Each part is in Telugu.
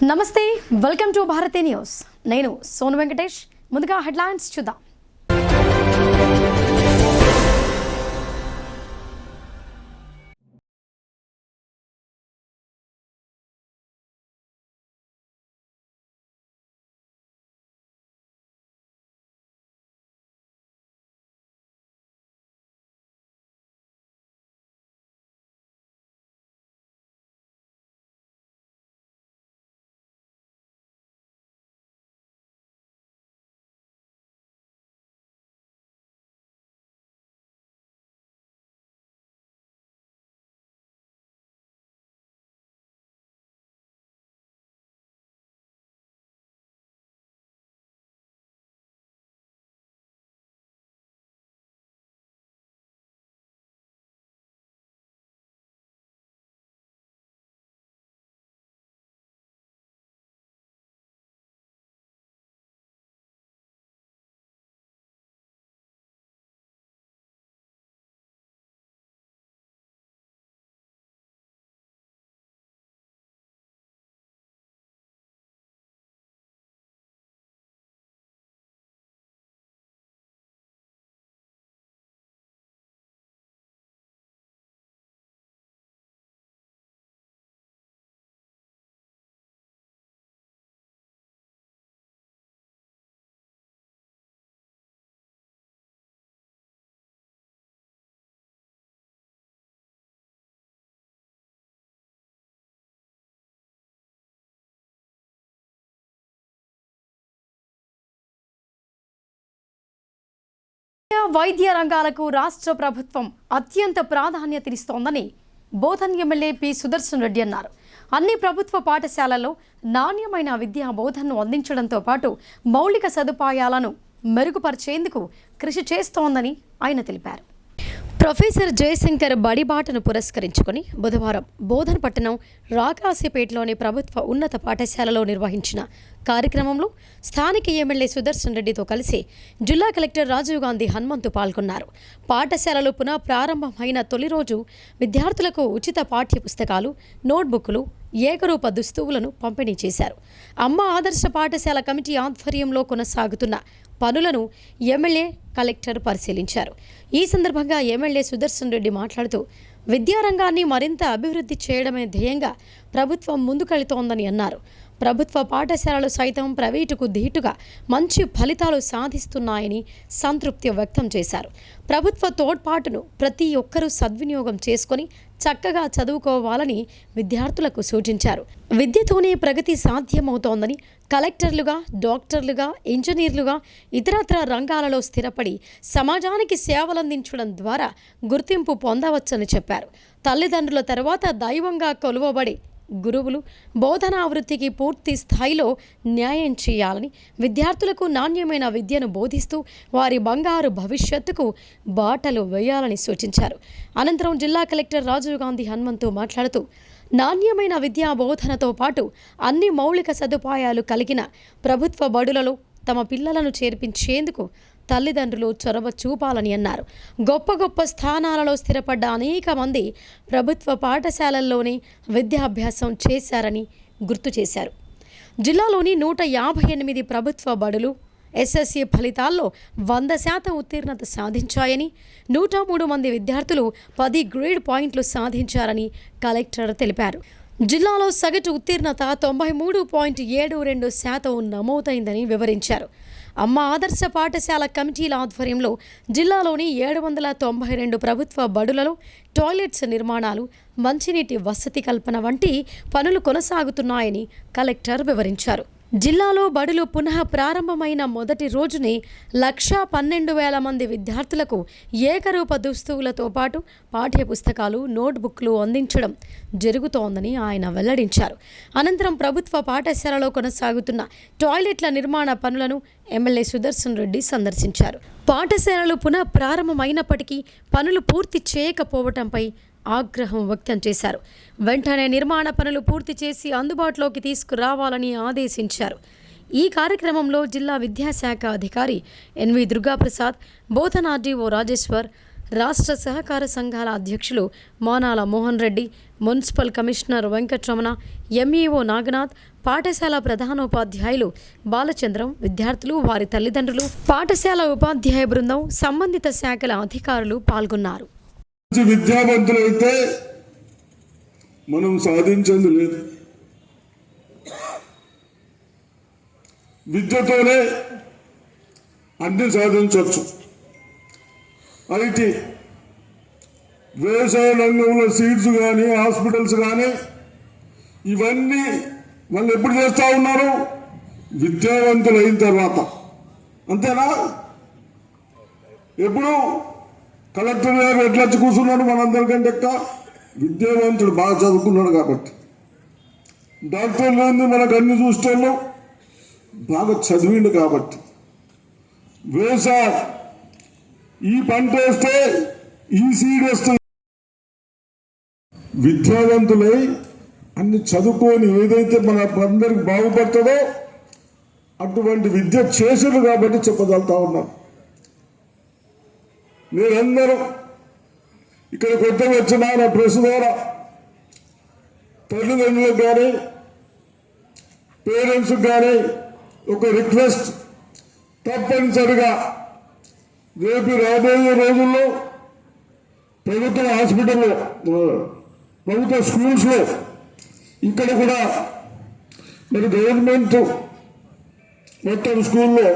నమస్తే, వెల్కమ్ టు భారతీ న్యూస్. నేను సోను వెంకటేష్. ముందుగా హెడ్లైన్స్ చూద్దాం. వైద్య రంగాలకు రాష్ట్ర ప్రభుత్వం అత్యంత ప్రాధాన్యతనిస్తోందని బోధన్ ఎమ్మెల్యే పి సుదర్శన్ రెడ్డి అన్నారు. అన్ని ప్రభుత్వ పాఠశాలల్లో నాణ్యమైన విద్యా బోధనను అందించడంతో పాటు మౌలిక సదుపాయాలను మెరుగుపరిచేందుకు కృషి చేస్తోందని ఆయన తెలిపారు. ప్రొఫెసర్ జయశంకర్ బడిబాటను పురస్కరించుకొని బుధవారం బోధన్ పట్టణం రాకాసిపేటలోని ప్రభుత్వ ఉన్నత పాఠశాలలో నిర్వహించిన కార్యక్రమంలో స్థానిక ఎమ్మెల్యే సుదర్శన్ రెడ్డితో కలిసి జిల్లా కలెక్టర్ రాజీవ్ గాంధీ హనుమంతు పాల్గొన్నారు. పాఠశాలలు పునః ప్రారంభమైన తొలి రోజు విద్యార్థులకు ఉచిత పాఠ్య పుస్తకాలు, నోట్బుక్లు, ఏకరూప దుస్తువులను పంపిణీ చేశారు. అమ్మ ఆదర్శ పాఠశాల కమిటీ ఆధ్వర్యంలో కొనసాగుతున్న పనులను ఎమ్మెల్యే, కలెక్టర్ పరిశీలించారు. ఈ సందర్భంగా ఎమ్మెల్యే సుదర్శన్ రెడ్డి మాట్లాడుతూ విద్యారంగాన్ని మరింత అభివృద్ధి చేయడమే ధ్యేయంగా ప్రభుత్వం ముందుకెళుతోందని అన్నారు. ప్రభుత్వ పాఠశాలలు సైతం ప్రైవేటుకు ధీటుగా మంచి ఫలితాలు సాధిస్తున్నాయని సంతృప్తి వ్యక్తం చేశారు. ప్రభుత్వ తోడ్పాటును ప్రతి ఒక్కరూ సద్వినియోగం చేసుకొని చక్కగా చదువుకోవాలని విద్యార్థులకు సూచించారు. విద్యతోనే ప్రగతి సాధ్యమవుతోందని, కలెక్టర్లుగా, డాక్టర్లుగా, ఇంజనీర్లుగా ఇతరత్ర రంగాలలో స్థిరపడి సమాజానికి సేవలందించడం ద్వారా గుర్తింపు పొందవచ్చని చెప్పారు. తల్లిదండ్రుల తర్వాత దైవంగా కొలువబడే గురువులు బోధనా వృత్తికి పూర్తి స్థాయిలో న్యాయం చేయాలని, విద్యార్థులకు నాణ్యమైన విద్యను బోధిస్తూ వారి బంగారు భవిష్యత్తుకు బాటలు వేయాలని సూచించారు. అనంతరం జిల్లా కలెక్టర్ రాజీవ్ గాంధీ హనుమంతు మాట్లాడుతూ నాణ్యమైన విద్యా బోధనతో పాటు అన్ని మౌలిక సదుపాయాలు కలిగిన ప్రభుత్వ బడులలో తమ పిల్లలను చేర్పించేందుకు తల్లిదండ్రులు చొరవ చూపాలని అన్నారు. గొప్ప గొప్ప స్థానాలలో స్థిరపడ్డ అనేక మంది ప్రభుత్వ పాఠశాలల్లోనే విద్యాభ్యాసం చేశారని గుర్తు చేశారు. జిల్లాలోని 158 ప్రభుత్వ బడులు ఎస్ఎస్సి ఫలితాల్లో 100% ఉత్తీర్ణత సాధించాయని, 103 మంది విద్యార్థులు 10 గ్రేడ్ పాయింట్లు సాధించారని కలెక్టర్ తెలిపారు. జిల్లాలో సగటు ఉత్తీర్ణత 93.72% నమోదైందని వివరించారు. అమ్మ ఆదర్శ పాఠశాల కమిటీల ఆధ్వర్యంలో జిల్లాలోని 792 ప్రభుత్వ బడులలో టాయిలెట్స్ నిర్మాణాలు, మంచినీటి వసతి కల్పన వంటి పనులు కొనసాగుతున్నాయని కలెక్టర్ వివరించారు. జిల్లాలో బడులు పునః ప్రారంభమైన మొదటి రోజునే 112,000 మంది విద్యార్థులకు ఏకరూప దుస్తువులతో పాటు పాఠ్య పుస్తకాలు, నోట్బుక్లు అందించడం జరుగుతోందని ఆయన వెల్లడించారు. అనంతరం ప్రభుత్వ పాఠశాలలో కొనసాగుతున్న టాయిలెట్ల నిర్మాణ పనులను ఎమ్మెల్యే సుదర్శన్ రెడ్డి సందర్శించారు. పాఠశాలలు పునః ప్రారంభమైనప్పటికీ పనులు పూర్తి చేయకపోవడంపై ఆగ్రహం వ్యక్తం చేశారు. వెంటనే నిర్మాణ పనులు పూర్తి చేసి అందుబాటులోకి తీసుకురావాలని ఆదేశించారు. ఈ కార్యక్రమంలో జిల్లా విద్యాశాఖ అధికారి ఎన్వి దుర్గాప్రసాద్, బోధన్ ఆర్డీఓ రాజేశ్వర్, రాష్ట్ర సహకార సంఘాల అధ్యక్షులు Monala Mohan Reddy, municipal commissioner Venkatramana, MEO Naganath, పాఠశాల ప్రధానోపాధ్యాయులు బాలచంద్రం, విద్యార్థులు, వారి తల్లిదండ్రులు, పాఠశాల ఉపాధ్యాయ బృందం, సంబంధిత శాఖల అధికారులు పాల్గొన్నారు. విద్యావంతులైతే మనం సాధించేది లేదు. విద్యతోనే అన్ని సాధించవచ్చు. ఐటీ, వ్యవసాయ రంగంలో సీడ్స్ కానీ, హాస్పిటల్స్ కానీ, ఇవన్నీ వాళ్ళు ఎప్పుడు చేస్తూ ఉన్నారు? విద్యావంతులు అయిన తర్వాత. అంతేనా? ఎప్పుడు కలెక్టర్ గారు ఎట్లా వచ్చి కూర్చున్నాడు మనందరికంటే ఎక్కువ? విద్యావంతుడు, బాగా చదువుకున్నాడు కాబట్టి. డాక్టర్లు ఏంది మనకు అన్ని చూస్తాను, బాగా చదివిండు కాబట్టి. వ్యవసాయం, ఈ పంట వేస్తే ఈ సీడ్ వస్తుంది. విద్యావంతులై అన్ని చదువుకొని ఏదైతే మన అందరికి బాగుపడుతుందో అటువంటి విద్య చేసారు కాబట్టి చెప్పగలుగుతా ఉన్నాం. మీరందరూ ఇక్కడ కొత్తగా వచ్చిన నా ప్రెస్ ద్వారా తల్లిదండ్రులకు కానీ, పేరెంట్స్కి కానీ ఒక రిక్వెస్ట్, తప్పనిసరిగా రేపు రాబోయే రోజుల్లో ప్రభుత్వ హాస్పిటల్లో, ప్రభుత్వ స్కూల్స్లో, ఇక్కడ కూడా మరి గవర్నమెంట్ మొత్తం స్కూల్లో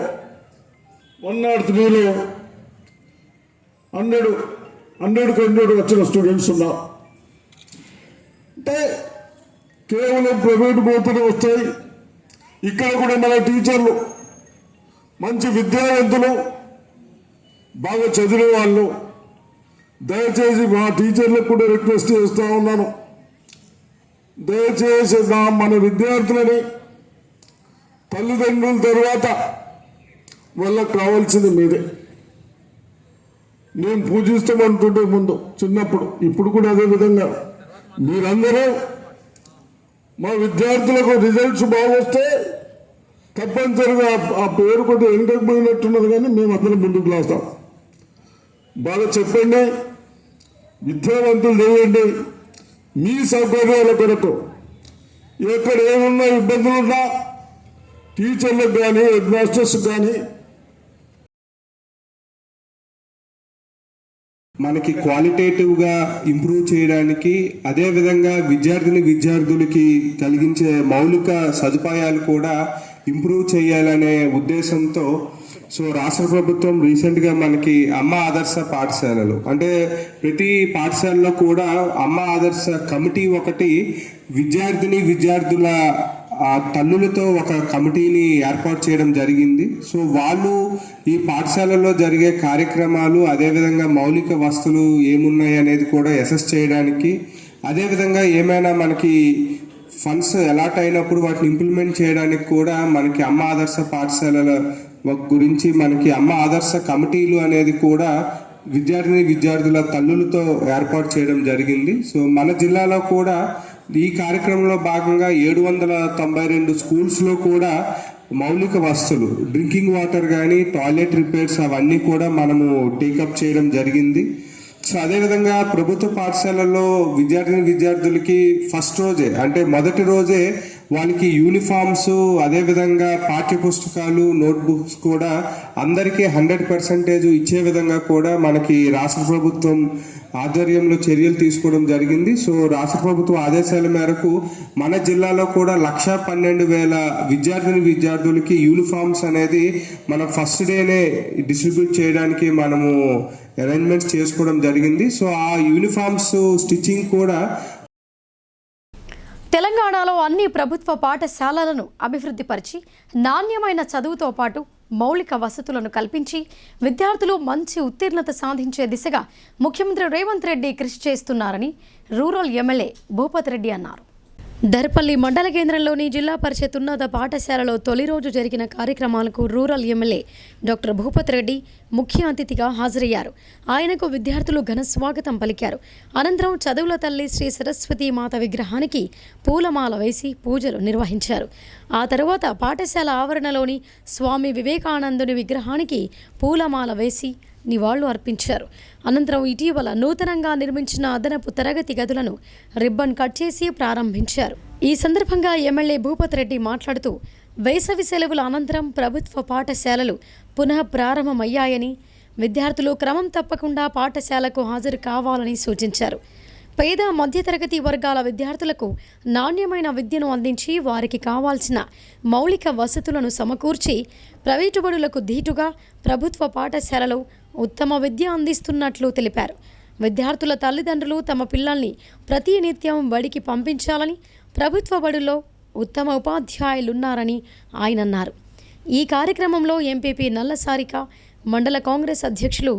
103లో 100 వచ్చిన స్టూడెంట్స్ ఉన్నారు. అంటే కేవలం ప్రైవేట్ బోతులు వస్తాయి. ఇక్కడ కూడా మన టీచర్లు మంచి విద్యావంతులు, బాగా చదివే వాళ్ళు. దయచేసి మా టీచర్లకు కూడా రిక్వెస్ట్ చేస్తూ ఉన్నాను, దయచేసి మన విద్యార్థులని తల్లిదండ్రుల తర్వాత వాళ్ళకు కావాల్సింది మీరే. నేను పూజిస్తామంటుంటే ముందు చిన్నప్పుడు, ఇప్పుడు కూడా అదే విధంగా మీరందరూ మా విద్యార్థులకు రిజల్ట్స్ బాగొస్తే తప్పనిసరిగా ఆ పేరు కొద్దిగా వెనుకకు పోయినట్టున్నది, కానీ మేము అందరం ముందుకు లాస్తాం. బాగా చెప్పండి, విద్యావంతులు చేయండి. మీ సౌకర్యాల కొరకు ఎక్కడ ఏమున్నా ఇబ్బందులున్నా టీచర్లకు కానీ, హెడ్ మాస్టర్స్ కానీ మనకి క్వాలిటేటివ్గా ఇంప్రూవ్ చేయడానికి, అదేవిధంగా విద్యార్థులకి కలిగించే మౌలిక సదుపాయాలు కూడా ఇంప్రూవ్ చేయాలనే ఉద్దేశంతో రాష్ట్ర ప్రభుత్వం రీసెంట్గా మనకి అమ్మ ఆదర్శ పాఠశాలలు, అంటే ప్రతి పాఠశాలలో కూడా అమ్మ ఆదర్శ కమిటీ ఒకటి విద్యార్థుల తల్లులతో ఒక కమిటీని ఏర్పాటు చేయడం జరిగింది. వాళ్ళు ఈ పాఠశాలలో జరిగే కార్యక్రమాలు, అదేవిధంగా మౌలిక వస్తువులు ఏమున్నాయి అనేది కూడా అసెస్ చేయడానికి, అదేవిధంగా ఏమైనా మనకి ఫండ్స్ అలాట్ అయినప్పుడు వాటిని ఇంప్లిమెంట్ చేయడానికి కూడా మనకి అమ్మ ఆదర్శ పాఠశాలల గురించి మనకి అమ్మ ఆదర్శ కమిటీలు అనేది కూడా విద్యార్థుల తల్లులతో ఏర్పాటు చేయడం జరిగింది. మన జిల్లాలో కూడా ఈ కార్యక్రమంలో భాగంగా 792 స్కూల్స్లో కూడా మౌలిక వస్తువులు, డ్రింకింగ్ వాటర్ కానీ, టాయిలెట్ రిపేర్స్ అవన్నీ కూడా మనము టేకప్ చేయడం జరిగింది. అదేవిధంగా ప్రభుత్వ పాఠశాలల్లో విద్యార్థులకి ఫస్ట్ రోజే, అంటే మొదటి రోజే వాళ్ళకి యూనిఫామ్స్, అదేవిధంగా పాఠ్య పుస్తకాలు, నోట్బుక్స్ కూడా అందరికీ 100% ఇచ్చే విధంగా కూడా మనకి రాష్ట్ర ప్రభుత్వం ఆధ్వర్యంలో చర్యలు తీసుకోవడం జరిగింది. రాష్ట్ర ప్రభుత్వ ఆదేశాల మేరకు మన జిల్లాలో కూడా 112,000 విద్యార్థులకి యూనిఫామ్స్ అనేది మనం ఫస్ట్ డేనే డిస్ట్రిబ్యూట్ చేయడానికి మనము అరేంజ్మెంట్స్ చేసుకోవడం జరిగింది. ఆ యూనిఫామ్స్ స్టిచ్చింగ్ కూడా తెలంగాణలో అన్ని ప్రభుత్వ పాఠశాలలను అభివృద్ధిపరిచి నాణ్యమైన చదువుతో పాటు మౌలిక వసతులను కల్పించి విద్యార్థులు మంచి ఉత్తీర్ణత సాధించే దిశగా ముఖ్యమంత్రి రేవంత్ రెడ్డి కృషి చేస్తున్నారని రూరల్ ఎమ్మెల్యే భూపత్ రెడ్డి అన్నారు. దర్పల్లి మండల కేంద్రంలోని జిల్లా పరిషత్ ఉన్నత పాఠశాలలో తొలి రోజు జరిగిన కార్యక్రమాలకు rural MLA doctor Bhupath Reddy ముఖ్య అతిథిగా హాజరయ్యారు. ఆయనకు విద్యార్థులు ఘన స్వాగతం పలికారు. అనంతరం చదువుల తల్లి శ్రీ సరస్వతీ మాత విగ్రహానికి పూలమాల వేసి పూజలు నిర్వహించారు. ఆ తరువాత పాఠశాల ఆవరణలోని స్వామి వివేకానందుని విగ్రహానికి పూలమాల వేసి నివాళులు అర్పించారు. అనంతరం ఇటీవల నూతనంగా నిర్మించిన అదనపు తరగతి గదులను రిబ్బన్ కట్ చేసి ప్రారంభించారు. ఈ సందర్భంగా ఎమ్మెల్యే భూపతి రెడ్డి మాట్లాడుతూ వేసవి సెలవుల అనంతరం ప్రభుత్వ పాఠశాలలు పునః ప్రారంభమయ్యాయని, విద్యార్థులు క్రమం తప్పకుండా పాఠశాలకు హాజరు కావాలని సూచించారు. పేద మధ్యతరగతి వర్గాల విద్యార్థులకు నాణ్యమైన విద్యను అందించి వారికి కావాల్సిన మౌలిక వసతులను సమకూర్చి ప్రైవేటు బడులకు ధీటుగా ప్రభుత్వ పాఠశాలలో ఉత్తమ విద్య అందిస్తున్నట్లు తెలిపారు. విద్యార్థుల తల్లిదండ్రులు తమ పిల్లల్ని ప్రతినిత్యం బడికి పంపించాలని, ప్రభుత్వ బడుల్లో ఉత్తమ ఉపాధ్యాయులున్నారని ఆయన అన్నారు. ఈ కార్యక్రమంలో ఎంపీపీ నల్లసారిక, మండల కాంగ్రెస్ అధ్యక్షులు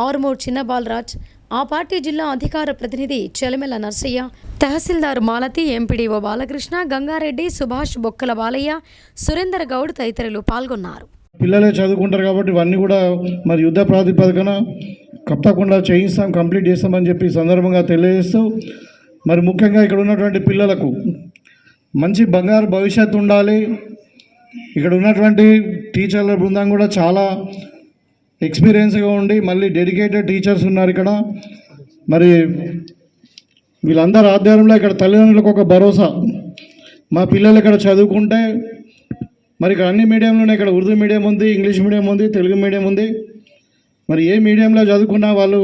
ఆర్మూర్ చిన్నబాలరాజ్, ఆ పార్టీ జిల్లా అధికార ప్రతినిధి చెలమెల నర్సయ్య, తహసీల్దార్ మాలతి, ఎంపీడీఓ బాలకృష్ణ, గంగారెడ్డి, సుభాష్, బొక్కల బాలయ్య, సురేందర్ గౌడ్ తదితరులు పాల్గొన్నారు. పిల్లలే చదువుకుంటారు కాబట్టి ఇవన్నీ కూడా మరి యుద్ధ ప్రాతిపదికన తప్పకుండా చేయిస్తాం, కంప్లీట్ చేస్తామని చెప్పి సందర్భంగా తెలియజేస్తూ, మరి ముఖ్యంగా ఇక్కడ ఉన్నటువంటి పిల్లలకు మంచి బంగారు భవిష్యత్తు ఉండాలి. ఇక్కడ ఉన్నటువంటి టీచర్ల బృందం కూడా చాలా ఎక్స్పీరియన్స్గా ఉండి మళ్ళీ డెడికేటెడ్ టీచర్స్ ఉన్నారు ఇక్కడ. మరి వీళ్ళందరూ ఆధ్వర్యంలో ఇక్కడ తల్లిదండ్రులకు ఒక భరోసా, మా పిల్లలు ఇక్కడ చదువుకుంటే మరి ఇక్కడ అన్ని మీడియంలోనే, ఇక్కడ ఉర్దూ మీడియం ఉంది, ఇంగ్లీష్ మీడియం ఉంది, తెలుగు మీడియం ఉంది. మరి ఏ మీడియంలో చదువుకున్నా వాళ్ళు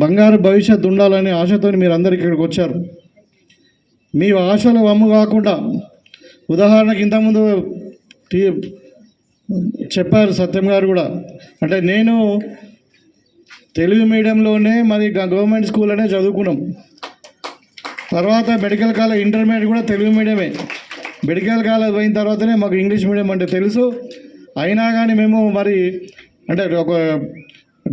బంగారు భవిష్యత్తు ఉండాలనే ఆశతో మీరు అందరు ఇక్కడికి వచ్చారు. మీ ఆశలు వమ్ము కాకుండా, ఉదాహరణకి ఇంతకుముందు చెప్పారు సత్యం గారు కూడా, అంటే నేను తెలుగు మీడియంలోనే మరి గవర్నమెంట్ స్కూల్లోనే చదువుకున్నాం. తర్వాత మెడికల్ కాలేజ్ ఇంటర్మీడియట్ కూడా తెలుగు మీడియమే. మెడికల్ కాలేజ్ పోయిన తర్వాతనే మాకు ఇంగ్లీష్ మీడియం అంటే తెలుసు. అయినా కానీ మేము మరి అంటే ఒక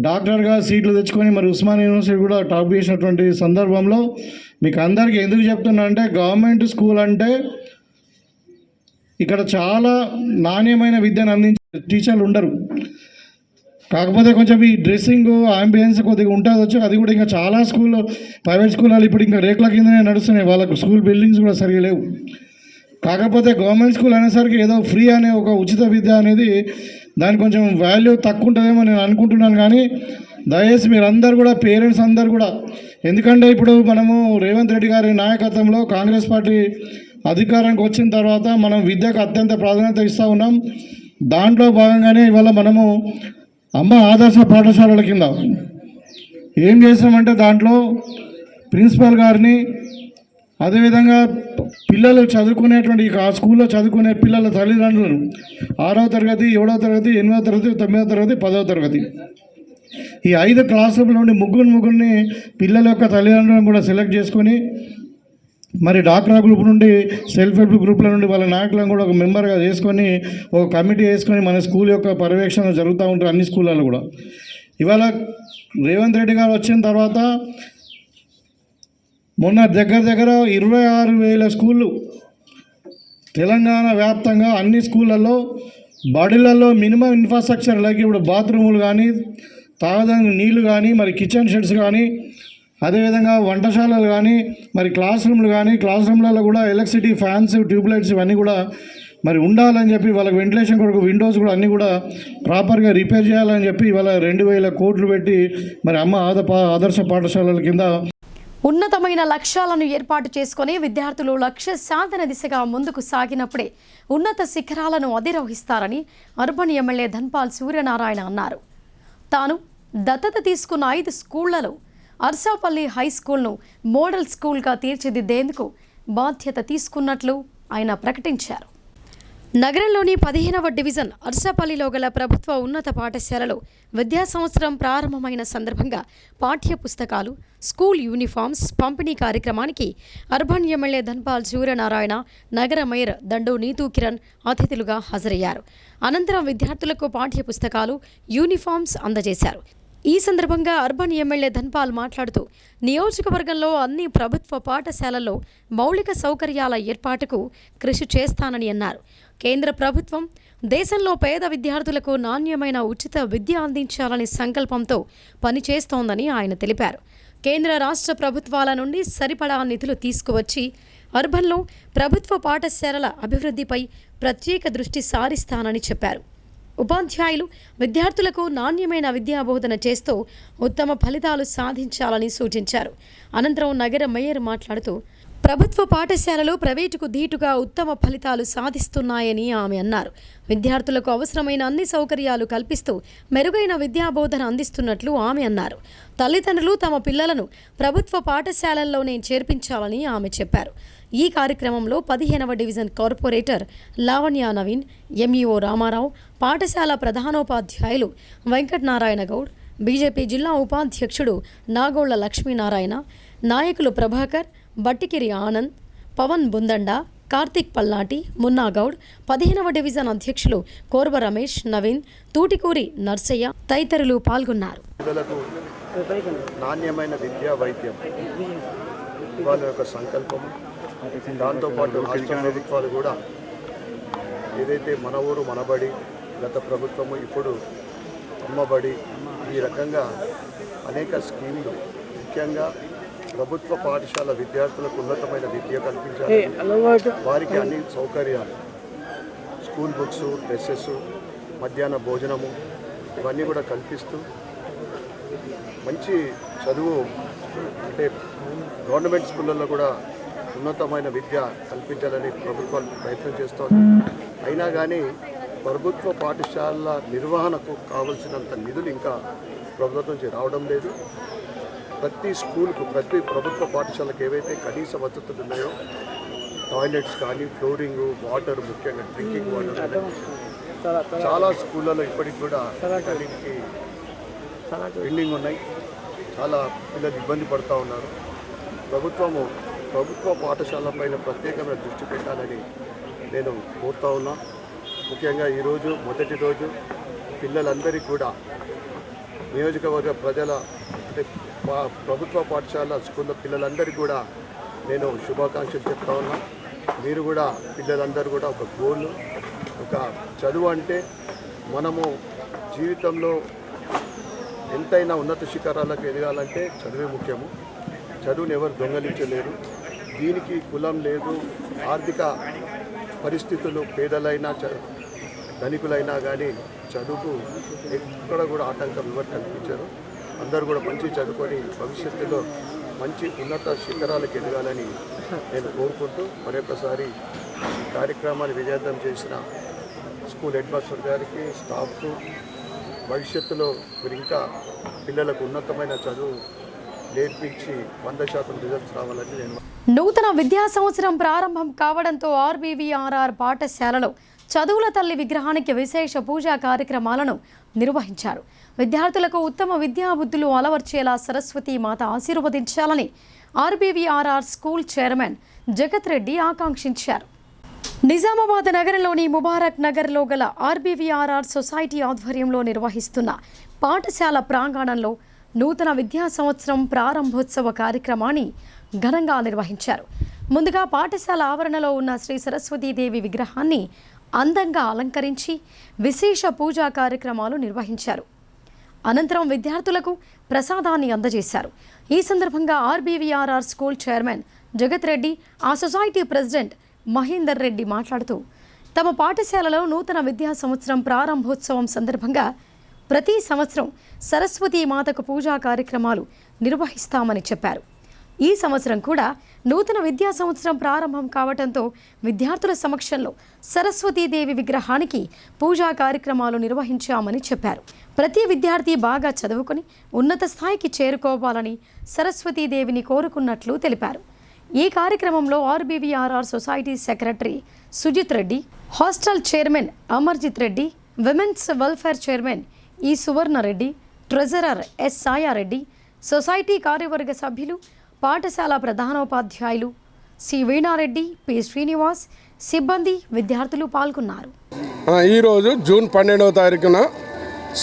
డాక్టర్గా సీట్లు తెచ్చుకొని మరి ఉస్మానియా యూనివర్సిటీ కూడా టాప్ చేసినటువంటి సందర్భంలో మీకు అందరికీ ఎందుకు చెప్తున్నా అంటే, గవర్నమెంట్ స్కూల్ అంటే ఇక్కడ చాలా నాణ్యమైన విద్యను అందించే టీచర్లు ఉండరు. కాకపోతే కొంచెం ఈ డ్రెస్సింగ్ ఆంబియన్స్ కొద్దిగా ఉంటుంది వచ్చి, అది కూడా ఇంకా చాలా స్కూల్ ప్రైవేట్ స్కూళ్ళు ఇప్పుడు ఇంకా రేట్ల కిందనే నడుస్తున్నాయి. వాళ్ళకు స్కూల్ బిల్డింగ్స్ కూడా సరిగా లేవు. కాకపోతే గవర్నమెంట్ స్కూల్ అనేసరికి ఏదో ఫ్రీ అనే ఒక ఉచిత విద్య అనేది దానికి కొంచెం వాల్యూ తక్కువ ఉంటుందేమో నేను అనుకుంటున్నాను. కానీ దయచేసి మీరందరూ కూడా, పేరెంట్స్ అందరు కూడా, ఎందుకంటే ఇప్పుడు మనము రేవంత్ రెడ్డి గారి నాయకత్వంలో కాంగ్రెస్ పార్టీ అధికారానికి వచ్చిన తర్వాత మనం విద్యకు అత్యంత ప్రాధాన్యత ఇస్తూ ఉన్నాం. దాంట్లో భాగంగానే ఇవాళ మనము అమ్మ ఆదర్శ పాఠశాలల కింద ఏం చేసామంటే, దాంట్లో ప్రిన్సిపాల్ గారిని, అదేవిధంగా పిల్లలు చదువుకునేటువంటి ఆ స్కూల్లో చదువుకునే పిల్లల తల్లిదండ్రులను 6వ తరగతి, 7వ తరగతి, 8వ తరగతి, 9వ తరగతి, 10వ తరగతి ఈ 5 క్లాసుల నుండి ముగ్గురిని పిల్లల యొక్క తల్లిదండ్రులను కూడా సెలెక్ట్ చేసుకొని, మరి డాక్రా గ్రూప్ నుండి, సెల్ఫ్ హెల్ప్ గ్రూప్ల నుండి వాళ్ళ నాయకులను కూడా ఒక మెంబర్గా చేసుకొని, ఒక కమిటీ వేసుకొని మన స్కూల్ యొక్క పర్యవేక్షణ జరుగుతూ ఉంటారు అన్ని స్కూళ్ళలో కూడా. ఇవాళ రేవంత్ రెడ్డి గారు వచ్చిన తర్వాత మొన్న దగ్గర 26,000 స్కూళ్ళు తెలంగాణ వ్యాప్తంగా అన్ని స్కూళ్ళల్లో బడులలో మినిమం ఇన్ఫ్రాస్ట్రక్చర్ లైక్ ఇప్పుడు బాత్రూములు కానీ, తాగడానికి నీళ్లు కానీ, మరి కిచెన్ షెడ్స్ కానీ, అదేవిధంగా వంటశాలలు కానీ, మరి క్లాస్ రూమ్లు కానీ, క్లాస్ రూమ్లలో కూడా ఎలక్ట్రిసిటీ, ఫ్యాన్స్, ట్యూబ్లైట్స్ ఇవన్నీ కూడా మరి ఉండాలని చెప్పి, వాళ్ళకి వెంటిలేషన్ కొరకు విండోస్ కూడా అన్నీ కూడా ప్రాపర్గా రిపేర్ చేయాలని చెప్పి ఇవాళ 2,000 కోట్లు పెట్టి మరి అమ్మ ఆదర్శ పాఠశాలల కింద ఉన్నతమైన లక్ష్యాలను ఏర్పాటు చేసుకుని విద్యార్థులు లక్ష్య సాధన దిశగా ముందుకు సాగినప్పుడే ఉన్నత శిఖరాలను అధిరోహిస్తారని అర్బన్ ఎమ్మెల్యే ధన్పాల్ సూర్యనారాయణ అన్నారు. తాను దత్తత తీసుకున్న 5 స్కూళ్లలో అర్సాపల్లి హై స్కూల్ను మోడల్ స్కూల్గా తీర్చిదిద్దేందుకు బాధ్యత తీసుకున్నట్లు ఆయన ప్రకటించారు. నగరంలోని 15వ డివిజన్ అర్సాపల్లిలో గల ప్రభుత్వ ఉన్నత పాఠశాలలో విద్యా సంవత్సరం ప్రారంభమైన సందర్భంగా పాఠ్య పుస్తకాలు, స్కూల్ యూనిఫామ్స్ పంపిణీ కార్యక్రమానికి అర్బన్ ఎమ్మెల్యే ధన్పాల్ సూర్యనారాయణ, నగర మేయర్ దండు నీతూ కిరణ్ అతిథులుగా హాజరయ్యారు. అనంతరం విద్యార్థులకు పాఠ్య పుస్తకాలు, యూనిఫామ్స్ అందజేశారు. ఈ సందర్భంగా అర్బన్ ఎమ్మెల్యే ధన్పాల్ మాట్లాడుతూ, నియోజకవర్గంలో అన్ని ప్రభుత్వ పాఠశాలల్లో మౌలిక సౌకర్యాల ఏర్పాటుకు కృషి చేస్తానని అన్నారు. కేంద్ర ప్రభుత్వం దేశంలో పేద విద్యార్థులకు నాణ్యమైన ఉచిత విద్య అందించాలని సంకల్పంతో పనిచేస్తోందని ఆయన తెలిపారు. కేంద్ర రాష్ట్ర ప్రభుత్వాల నుండి సరిపడా నిధులు తీసుకువచ్చి అర్బన్లో ప్రభుత్వ పాఠశాలల అభివృద్ధిపై ప్రత్యేక దృష్టి సారిస్తానని చెప్పారు. ఉపాధ్యాయులు విద్యార్థులకు నాణ్యమైన విద్యాబోధన చేస్తూ ఉత్తమ ఫలితాలు సాధించాలని సూచించారు. అనంతరం నగర మేయర్ మాట్లాడుతూ ప్రభుత్వ పాఠశాలలు ప్రైవేటుకు ధీటుగా ఉత్తమ ఫలితాలు సాధిస్తున్నాయని ఆమె అన్నారు. విద్యార్థులకు అవసరమైన అన్ని సౌకర్యాలు కల్పిస్తూ మెరుగైన విద్యాబోధన అందిస్తున్నట్లు ఆమె అన్నారు. తల్లిదండ్రులు తమ పిల్లలను ప్రభుత్వ పాఠశాలల్లోనే చేర్పించాలని ఆమె చెప్పారు. ఈ కార్యక్రమంలో 15వ division corporator Lavanya Naveen, MEO Ramarao, పాఠశాల ప్రధానోపాధ్యాయులు వెంకటనారాయణ గౌడ్, బీజేపీ జిల్లా ఉపాధ్యక్షుడు నాగోళ్ల లక్ష్మీనారాయణ, నాయకులు ప్రభాకర్, బట్టికిరి ఆనంద్, పవన్ బుందండ, కార్తిక్ పల్నాటి, మున్నాగౌడ్, 15వ డివిజన్ అధ్యక్షులు కోర్బ రమేష్, నవీన్, తూటికూరి నర్సయ్య తదితరులు పాల్గొన్నారు. నాణ్యమైన విద్యా వైద్యం వాళ్ళ యొక్క సంకల్పం. దాంతోపాటు రాష్ట్ర ప్రభుత్వాలు కూడా ఏదైతే మన ఊరు మనబడి, గత ప్రభుత్వము ఇప్పుడు అమ్మబడి, ఈ రకంగా అనేక స్కీములు, ముఖ్యంగా ప్రభుత్వ పాఠశాల విద్యార్థులకు ఉన్నతమైన విద్య కల్పించాలి. వారికి అన్ని సౌకర్యాలు, స్కూల్ బుక్స్, డ్రెస్సెస్, మధ్యాహ్న భోజనము ఇవన్నీ కూడా కల్పిస్తూ మంచి చదువు, అంటే గవర్నమెంట్ స్కూళ్ళల్లో కూడా ఉన్నతమైన విద్య కల్పించాలని ప్రభుత్వాలు ప్రయత్నం చేస్తోంది. అయినా కానీ ప్రభుత్వ పాఠశాలల నిర్వహణకు కావలసినంత నిధులు ఇంకా ప్రభుత్వం నుంచి రావడం లేదు. ప్రతి స్కూల్కు, ప్రతి ప్రభుత్వ పాఠశాలకు ఏవైతే కనీస వసతులు ఉన్నాయో, టాయిలెట్స్ కానీ, ఫ్లోరింగు, వాటర్, ముఖ్యంగా డ్రింకింగ్ వాటర్, చాలా స్కూళ్ళలో ఇప్పటికి కూడా అన్నింటికి పెండింగ్ ఉన్నాయి. చాలా పిల్లలు ఇబ్బంది పడుతూ ఉన్నారు. ప్రభుత్వ పాఠశాల పైన ప్రత్యేకమైన దృష్టి పెట్టాలని నేను కోరుతా ఉన్నా. ముఖ్యంగా ఈరోజు మొదటి రోజు పిల్లలందరికీ కూడా, నియోజకవర్గ ప్రజల, అంటే ప్రభుత్వ పాఠశాల స్కూళ్ళ పిల్లలందరికీ కూడా నేను శుభాకాంక్షలు చెప్తా ఉన్నా. మీరు కూడా, పిల్లలందరూ కూడా ఒక గోల్, ఒక చదువు అంటే మనము జీవితంలో ఎంతైనా ఉన్నత శిఖరాలకు ఎదగాలంటే చదువే ముఖ్యము. చదువుని ఎవరు దొంగలించలేరు. దీనికి కులం లేదు, ఆర్థిక పరిస్థితులు, పేదలైనా ధనికులైనా కానీ చదువుకు ఎక్కడ కూడా ఆటంకం ఎవరు కల్పించారు. అందరూ కూడా మంచి చదువుకొని భవిష్యత్తులో మంచి ఉన్నత శిఖరాలకు ఎదగాలని నేను కోరుకుంటూ, మరొకసారి ఈ కార్యక్రమాన్ని విజయవంతం చేసిన స్కూల్ హెడ్ మాస్టర్ గారికి, స్టాఫ్కు, భవిష్యత్తులో మీరు ఇంకా పిల్లలకు ఉన్నతమైన చదువు నేర్పించి 100% రిజల్ట్స్ రావాలని నేను. నూతన విద్యా సంవత్సరం ప్రారంభం కావడంతో ఆర్బీవీఆర్ఆర్ పాఠశాలలో చదువుల తల్లి విగ్రహానికి విశేష పూజా కార్యక్రమాలను నిర్వహించారు. విద్యార్థులకు ఉత్తమ విద్యాబుద్ధులు అలవర్చేలా సరస్వతి మాత ఆశీర్వదించాలని ఆర్బీవీఆర్ఆర్ స్కూల్ చైర్మన్ జగత్ రెడ్డి ఆకాంక్షించారు. నిజామాబాద్ నగరంలోని ముబారక్ నగర్లో గల ఆర్బీవీఆర్ఆర్ సొసైటీ ఆధ్వర్యంలో నిర్వహిస్తున్న పాఠశాల ప్రాంగణంలో నూతన విద్యా సంవత్సరం ప్రారంభోత్సవ కార్యక్రమాన్ని ఘనంగా నిర్వహించారు. ముందుగా పాఠశాల ఆవరణలో ఉన్న శ్రీ సరస్వతీదేవి విగ్రహాన్ని అందంగా అలంకరించి విశేష పూజా కార్యక్రమాలు నిర్వహించారు. అనంతరం విద్యార్థులకు ప్రసాదాన్ని అందజేశారు. ఈ సందర్భంగా ఆర్బీవీఆర్ఆర్ స్కూల్ చైర్మన్ జగత్ రెడ్డి, ఆ సొసైటీ ప్రెసిడెంట్ మహేందర్ రెడ్డి మాట్లాడుతూ తమ పాఠశాలలో నూతన విద్యా సంవత్సరం ప్రారంభోత్సవం సందర్భంగా ప్రతి సంవత్సరం సరస్వతీ మాతకు పూజా కార్యక్రమాలు నిర్వహిస్తామని చెప్పారు. ఈ సంవత్సరం కూడా నూతన విద్యా సంవత్సరం ప్రారంభం కావడంతో విద్యార్థుల సమక్షంలో సరస్వతీదేవి విగ్రహానికి పూజా కార్యక్రమాలు నిర్వహించామని చెప్పారు. ప్రతి విద్యార్థి బాగా చదువుకొని ఉన్నత స్థాయికి చేరుకోవాలని సరస్వతీదేవిని కోరుకున్నట్లు తెలిపారు. ఈ కార్యక్రమంలో RBVRR society secretary Sujith Reddy, hostel chairman Amarjit Reddy, women's welfare chairman E Suvarnareddy, treasurer S Sayareddy, society కార్యవర్గ సభ్యులు, పాఠశాల ప్రధానోపాధ్యాయులు సి వీణారెడ్డి, పి శ్రీనివాస్, సిబ్బంది, విద్యార్థులు పాల్గొన్నారు. ఈరోజు జూన్ 12వ తారీఖున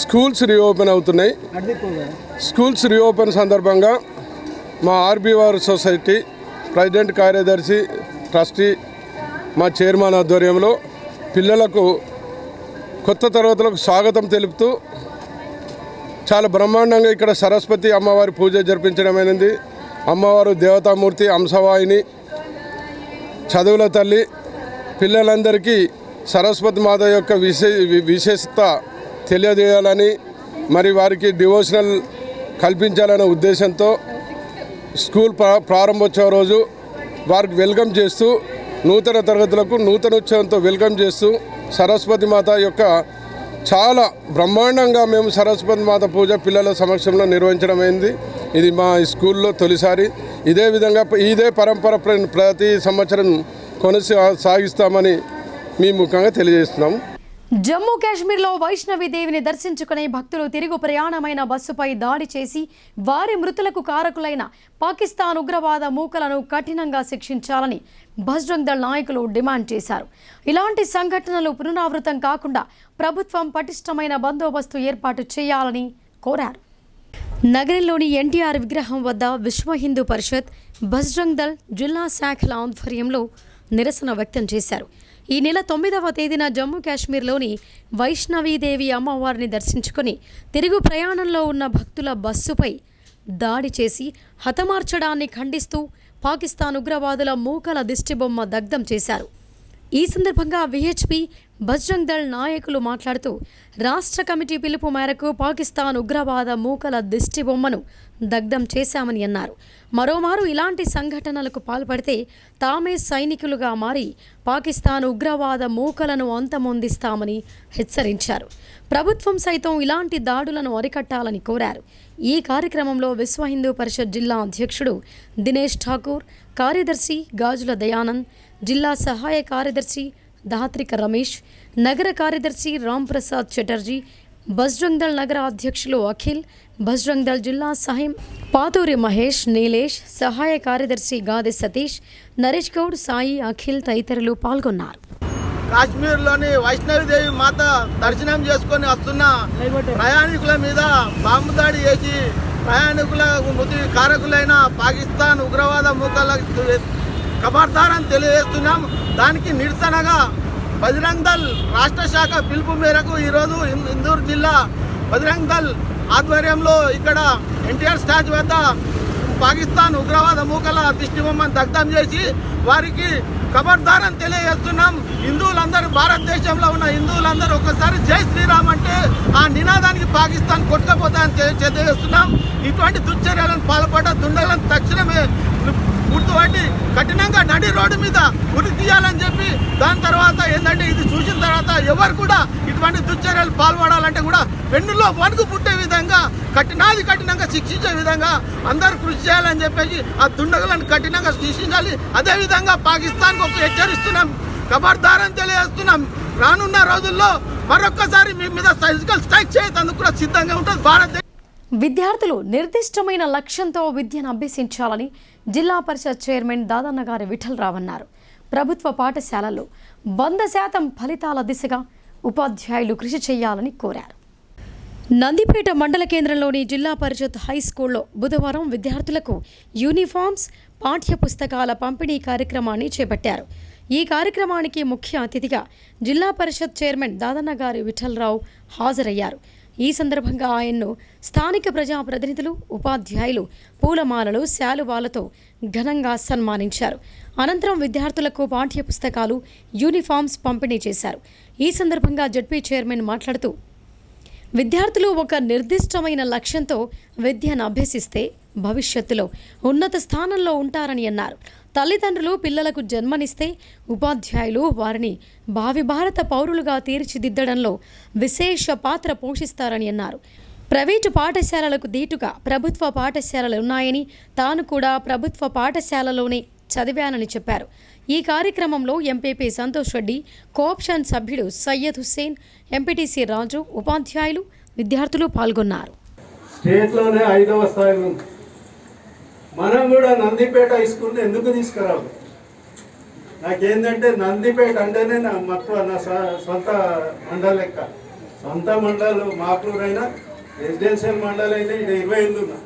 స్కూల్స్ రీఓపెన్ అవుతున్నాయి. స్కూల్స్ రీఓపెన్ సందర్భంగా మా ఆర్బీవీఆర్ సొసైటీ ప్రెసిడెంట్, కార్యదర్శి, ట్రస్టీ, మా చైర్మన్ ఆధ్వర్యంలో పిల్లలకు కొత్త తరగతులకు స్వాగతం తెలుపుతూ చాలా బ్రహ్మాండంగా ఇక్కడ సరస్వతి అమ్మవారి పూజ జరిపించడమైనది. అమ్మవారు దేవతామూర్తి, అంశవాహిని, చదువుల తల్లి, పిల్లలందరికీ సరస్వతి మాత యొక్క విశేషత తెలియజేయాలని మరి వారికి డివోషనల్ కల్పించాలనే ఉద్దేశంతో స్కూల్ ప్రారంభోత్సవ రోజు వారికి వెల్కమ్ చేస్తూ నూతన తరగతులకు నూతనోత్సవంతో వెల్కమ్ చేస్తూ సరస్వతి మాత యొక్క చాలా బ్రహ్మాండంగా మేము సరస్వతి మాత పూజ పిల్లల సమక్షంలో నిర్వహించడం అయింది. ఇది మా స్కూల్లో తొలిసారి. ఇదే పరంపర ప్రతి సంవత్సరం కొనసాగిస్తామని మీ ముఖంగా తెలియజేస్తున్నాము. జమ్మూ కాశ్మీర్లో వైష్ణవీదేవిని దర్శించుకునే భక్తులు తిరుగు ప్రయాణమైన బస్సుపై దాడి చేసి వారి మృతులకు కారకులైన పాకిస్తాన్ ఉగ్రవాద మూకలను కఠినంగా శిక్షించాలని బజరంగ్ దళ్ నాయకులు డిమాండ్ చేశారు. ఇలాంటి సంఘటనలు పునరావృతం కాకుండా ప్రభుత్వం పటిష్టమైన బందోబస్తు ఏర్పాటు చేయాలని కోరారు. నగరంలోని ఎన్టీఆర్ విగ్రహం వద్ద విశ్వ హిందూ పరిషత్, బజరంగ్ దళ్ జిల్లా శాఖల ఆధ్వర్యంలో నిరసన వ్యక్తం చేశారు. ఈ నెల 9వ తేదీన జమ్మూ కాశ్మీర్లోని వైష్ణవీదేవి అమ్మవారిని దర్శించుకుని తిరుగు ప్రయాణంలో ఉన్న భక్తుల బస్సుపై దాడి చేసి హతమార్చడాన్ని ఖండిస్తూ పాకిస్తాన్ ఉగ్రవాదుల మూకల దిష్టిబొమ్మ దగ్ధం చేశారు. ఈ సందర్భంగా విహెచ్పి బజరంగ్ దళ్ నాయకులు మాట్లాడుతూ రాష్ట్ర కమిటీ పిలుపు మేరకు పాకిస్తాన్ ఉగ్రవాద మూకల దిష్టిబొమ్మను దగ్ధం చేశామని అన్నారు. మరోమారు ఇలాంటి సంఘటనలకు పాల్పడితే తామే సైనికులుగా మారి పాకిస్తాన్ ఉగ్రవాద మూకలను అంతమొందిస్తామని హెచ్చరించారు. ప్రభుత్వం సైతం ఇలాంటి దాడులను అరికట్టాలని కోరారు. ఈ కార్యక్రమంలో విశ్వ హిందూ పరిషత్ జిల్లా అధ్యక్షుడు దినేష్ ఠాకూర్, కార్యదర్శి గాజుల దయానంద్, జిల్లా సహాయ కార్యదర్శి దాత్రిక రమేష్, నగర కార్యదర్శి రామ్ ప్రసాద్ చటర్జీ, బజరంగ్ దళ్ నగర అధ్యక్షులు అఖిల్, బజరంగ్ దళ్ జిల్లా సహాయం పాతూరి మహేష్, నీలేష్, సహాయ కార్యదర్శి గాది సతీష్, నరేష్ గౌడ్, సాయి, అఖిల్ తదితరులు పాల్గొన్నారు. కాశ్మీర్లోని వైష్ణవీదేవి మాత దర్శనం చేసుకొని వస్తున్న ప్రయాణికుల మీద బాంబు దాడి చేసి ప్రయాణికుల మృతి కారకులైన పాకిస్తాన్ ఉగ్రవాద మూకలకు ఖబర్దారని తెలియజేస్తున్నాం. దానికి నిరసనగా బజరంగ్ దళ్ రాష్ట్ర శాఖ పిలుపు మేరకు ఈరోజు ఇందూరు జిల్లా బజరంగ్ దళ్ ఆధ్వర్యంలో ఇక్కడ ఎన్టీఆర్ స్టాచ్యూ వద్ద పాకిస్తాన్ ఉగ్రవాద మూకల దిష్టిబొమ్మను దగ్ధం చేసి వారికి ఖబర్దారని తెలియజేస్తున్నాం. హిందువులందరూ, భారతదేశంలో ఉన్న హిందువులందరూ ఒకసారి జై శ్రీరామ్ అంటే ఆ నినాదానికి పాకిస్తాన్ కొట్టుకపోతాయని తెలియజేస్తున్నాం. ఇటువంటి దుశ్చర్యలను పాల్పడ్డ దుండగులను తక్షణమే గుర్తుపట్టి కఠినంగా నడి రోడ్డు మీద ఉరి తీయాలని చెప్పి, దాని తర్వాత ఏంటంటే ఇది చూసిన తర్వాత ఎవరు కూడా ఇటువంటి దుశ్చర్యలు పాల్పడాలంటే కూడా వెన్నులో వణుకు పుట్టే విధంగా కఠినంగా శిక్షించే విధంగా అందరూ కృషి చేయాలని చెప్పేసి ఆ దుండగులను కఠినంగా శిక్షించాలి. అదేవిధంగా పాకిస్తాన్కు ఒక హెచ్చరిస్తున్నాం, ఖబర్దారని తెలియజేస్తున్నాం. రానున్న రోజుల్లో మరొక్కసారి మీ మీద సర్జికల్ స్ట్రైక్ చేయడానికి కూడా సిద్ధంగా ఉంటుంది భారతదేశం. విద్యార్థులు నిర్దిష్టమైన లక్ష్యంతో విద్యను అభ్యసించాలని జిల్లా పరిషత్ చైర్మన్ దాదన్నగారి విఠలరావు అన్నారు. ప్రభుత్వ పాఠశాలల్లో 100% ఫలితాల దిశగా ఉపాధ్యాయులు కృషి చేయాలని కోరారు. నందిపేట మండల కేంద్రంలోని జిల్లా పరిషత్ హై స్కూల్లో బుధవారం విద్యార్థులకు యూనిఫామ్స్, పాఠ్య పుస్తకాల పంపిణీ కార్యక్రమాన్ని చేపట్టారు. ఈ కార్యక్రమానికి ముఖ్య అతిథిగా జిల్లా పరిషత్ చైర్మన్ దాదన్నగారి విఠలరావు హాజరయ్యారు. ఈ సందర్భంగా ఆయన్ను స్థానిక ప్రజాప్రతినిధులు, ఉపాధ్యాయులు పూలమాలలు, శాలువాలతో ఘనంగా సన్మానించారు. అనంతరం విద్యార్థులకు పాఠ్య పుస్తకాలు, యూనిఫామ్స్ పంపిణీ చేశారు. ఈ సందర్భంగా జడ్పీ చైర్మన్ మాట్లాడుతూ విద్యార్థులు ఒక నిర్దిష్టమైన లక్ష్యంతో విద్యను అభ్యసిస్తే భవిష్యత్తులో ఉన్నత స్థానంలో ఉంటారని అన్నారు. తల్లిదండ్రులు పిల్లలకు జన్మనిస్తే ఉపాధ్యాయులు వారిని భావి భారత పౌరులుగా తీర్చిదిద్దడంలో విశేష పాత్ర పోషిస్తారని అన్నారు. ప్రైవేటు పాఠశాలలకు దీటుగా ప్రభుత్వ పాఠశాలలు ఉన్నాయని, తాను కూడా ప్రభుత్వ పాఠశాలలోనే చదివానని చెప్పారు. ఈ కార్యక్రమంలో ఎంపీపీ సంతోష్ రెడ్డి, కోఆప్షన్ సభ్యుడు సయ్యద్ హుస్సేన్, ఎంపీటీసీ రాజు, ఉపాధ్యాయులు, విద్యార్థులు పాల్గొన్నారు. స్టేట్లోనే 5వ స్థాయిలో ఉంది. మనం కూడా నందిపేట హై స్కూల్ని ఎందుకు తీసుకురావాలి? నాకేంటంటే నందిపేట అంటేనే నా మక్కువ, నా సొంత మండల లెక్క. సొంత మండలు మాకూరైనా, రెసిడెన్షియల్ మండలి అయినా ఇది 20 ఉన్నా,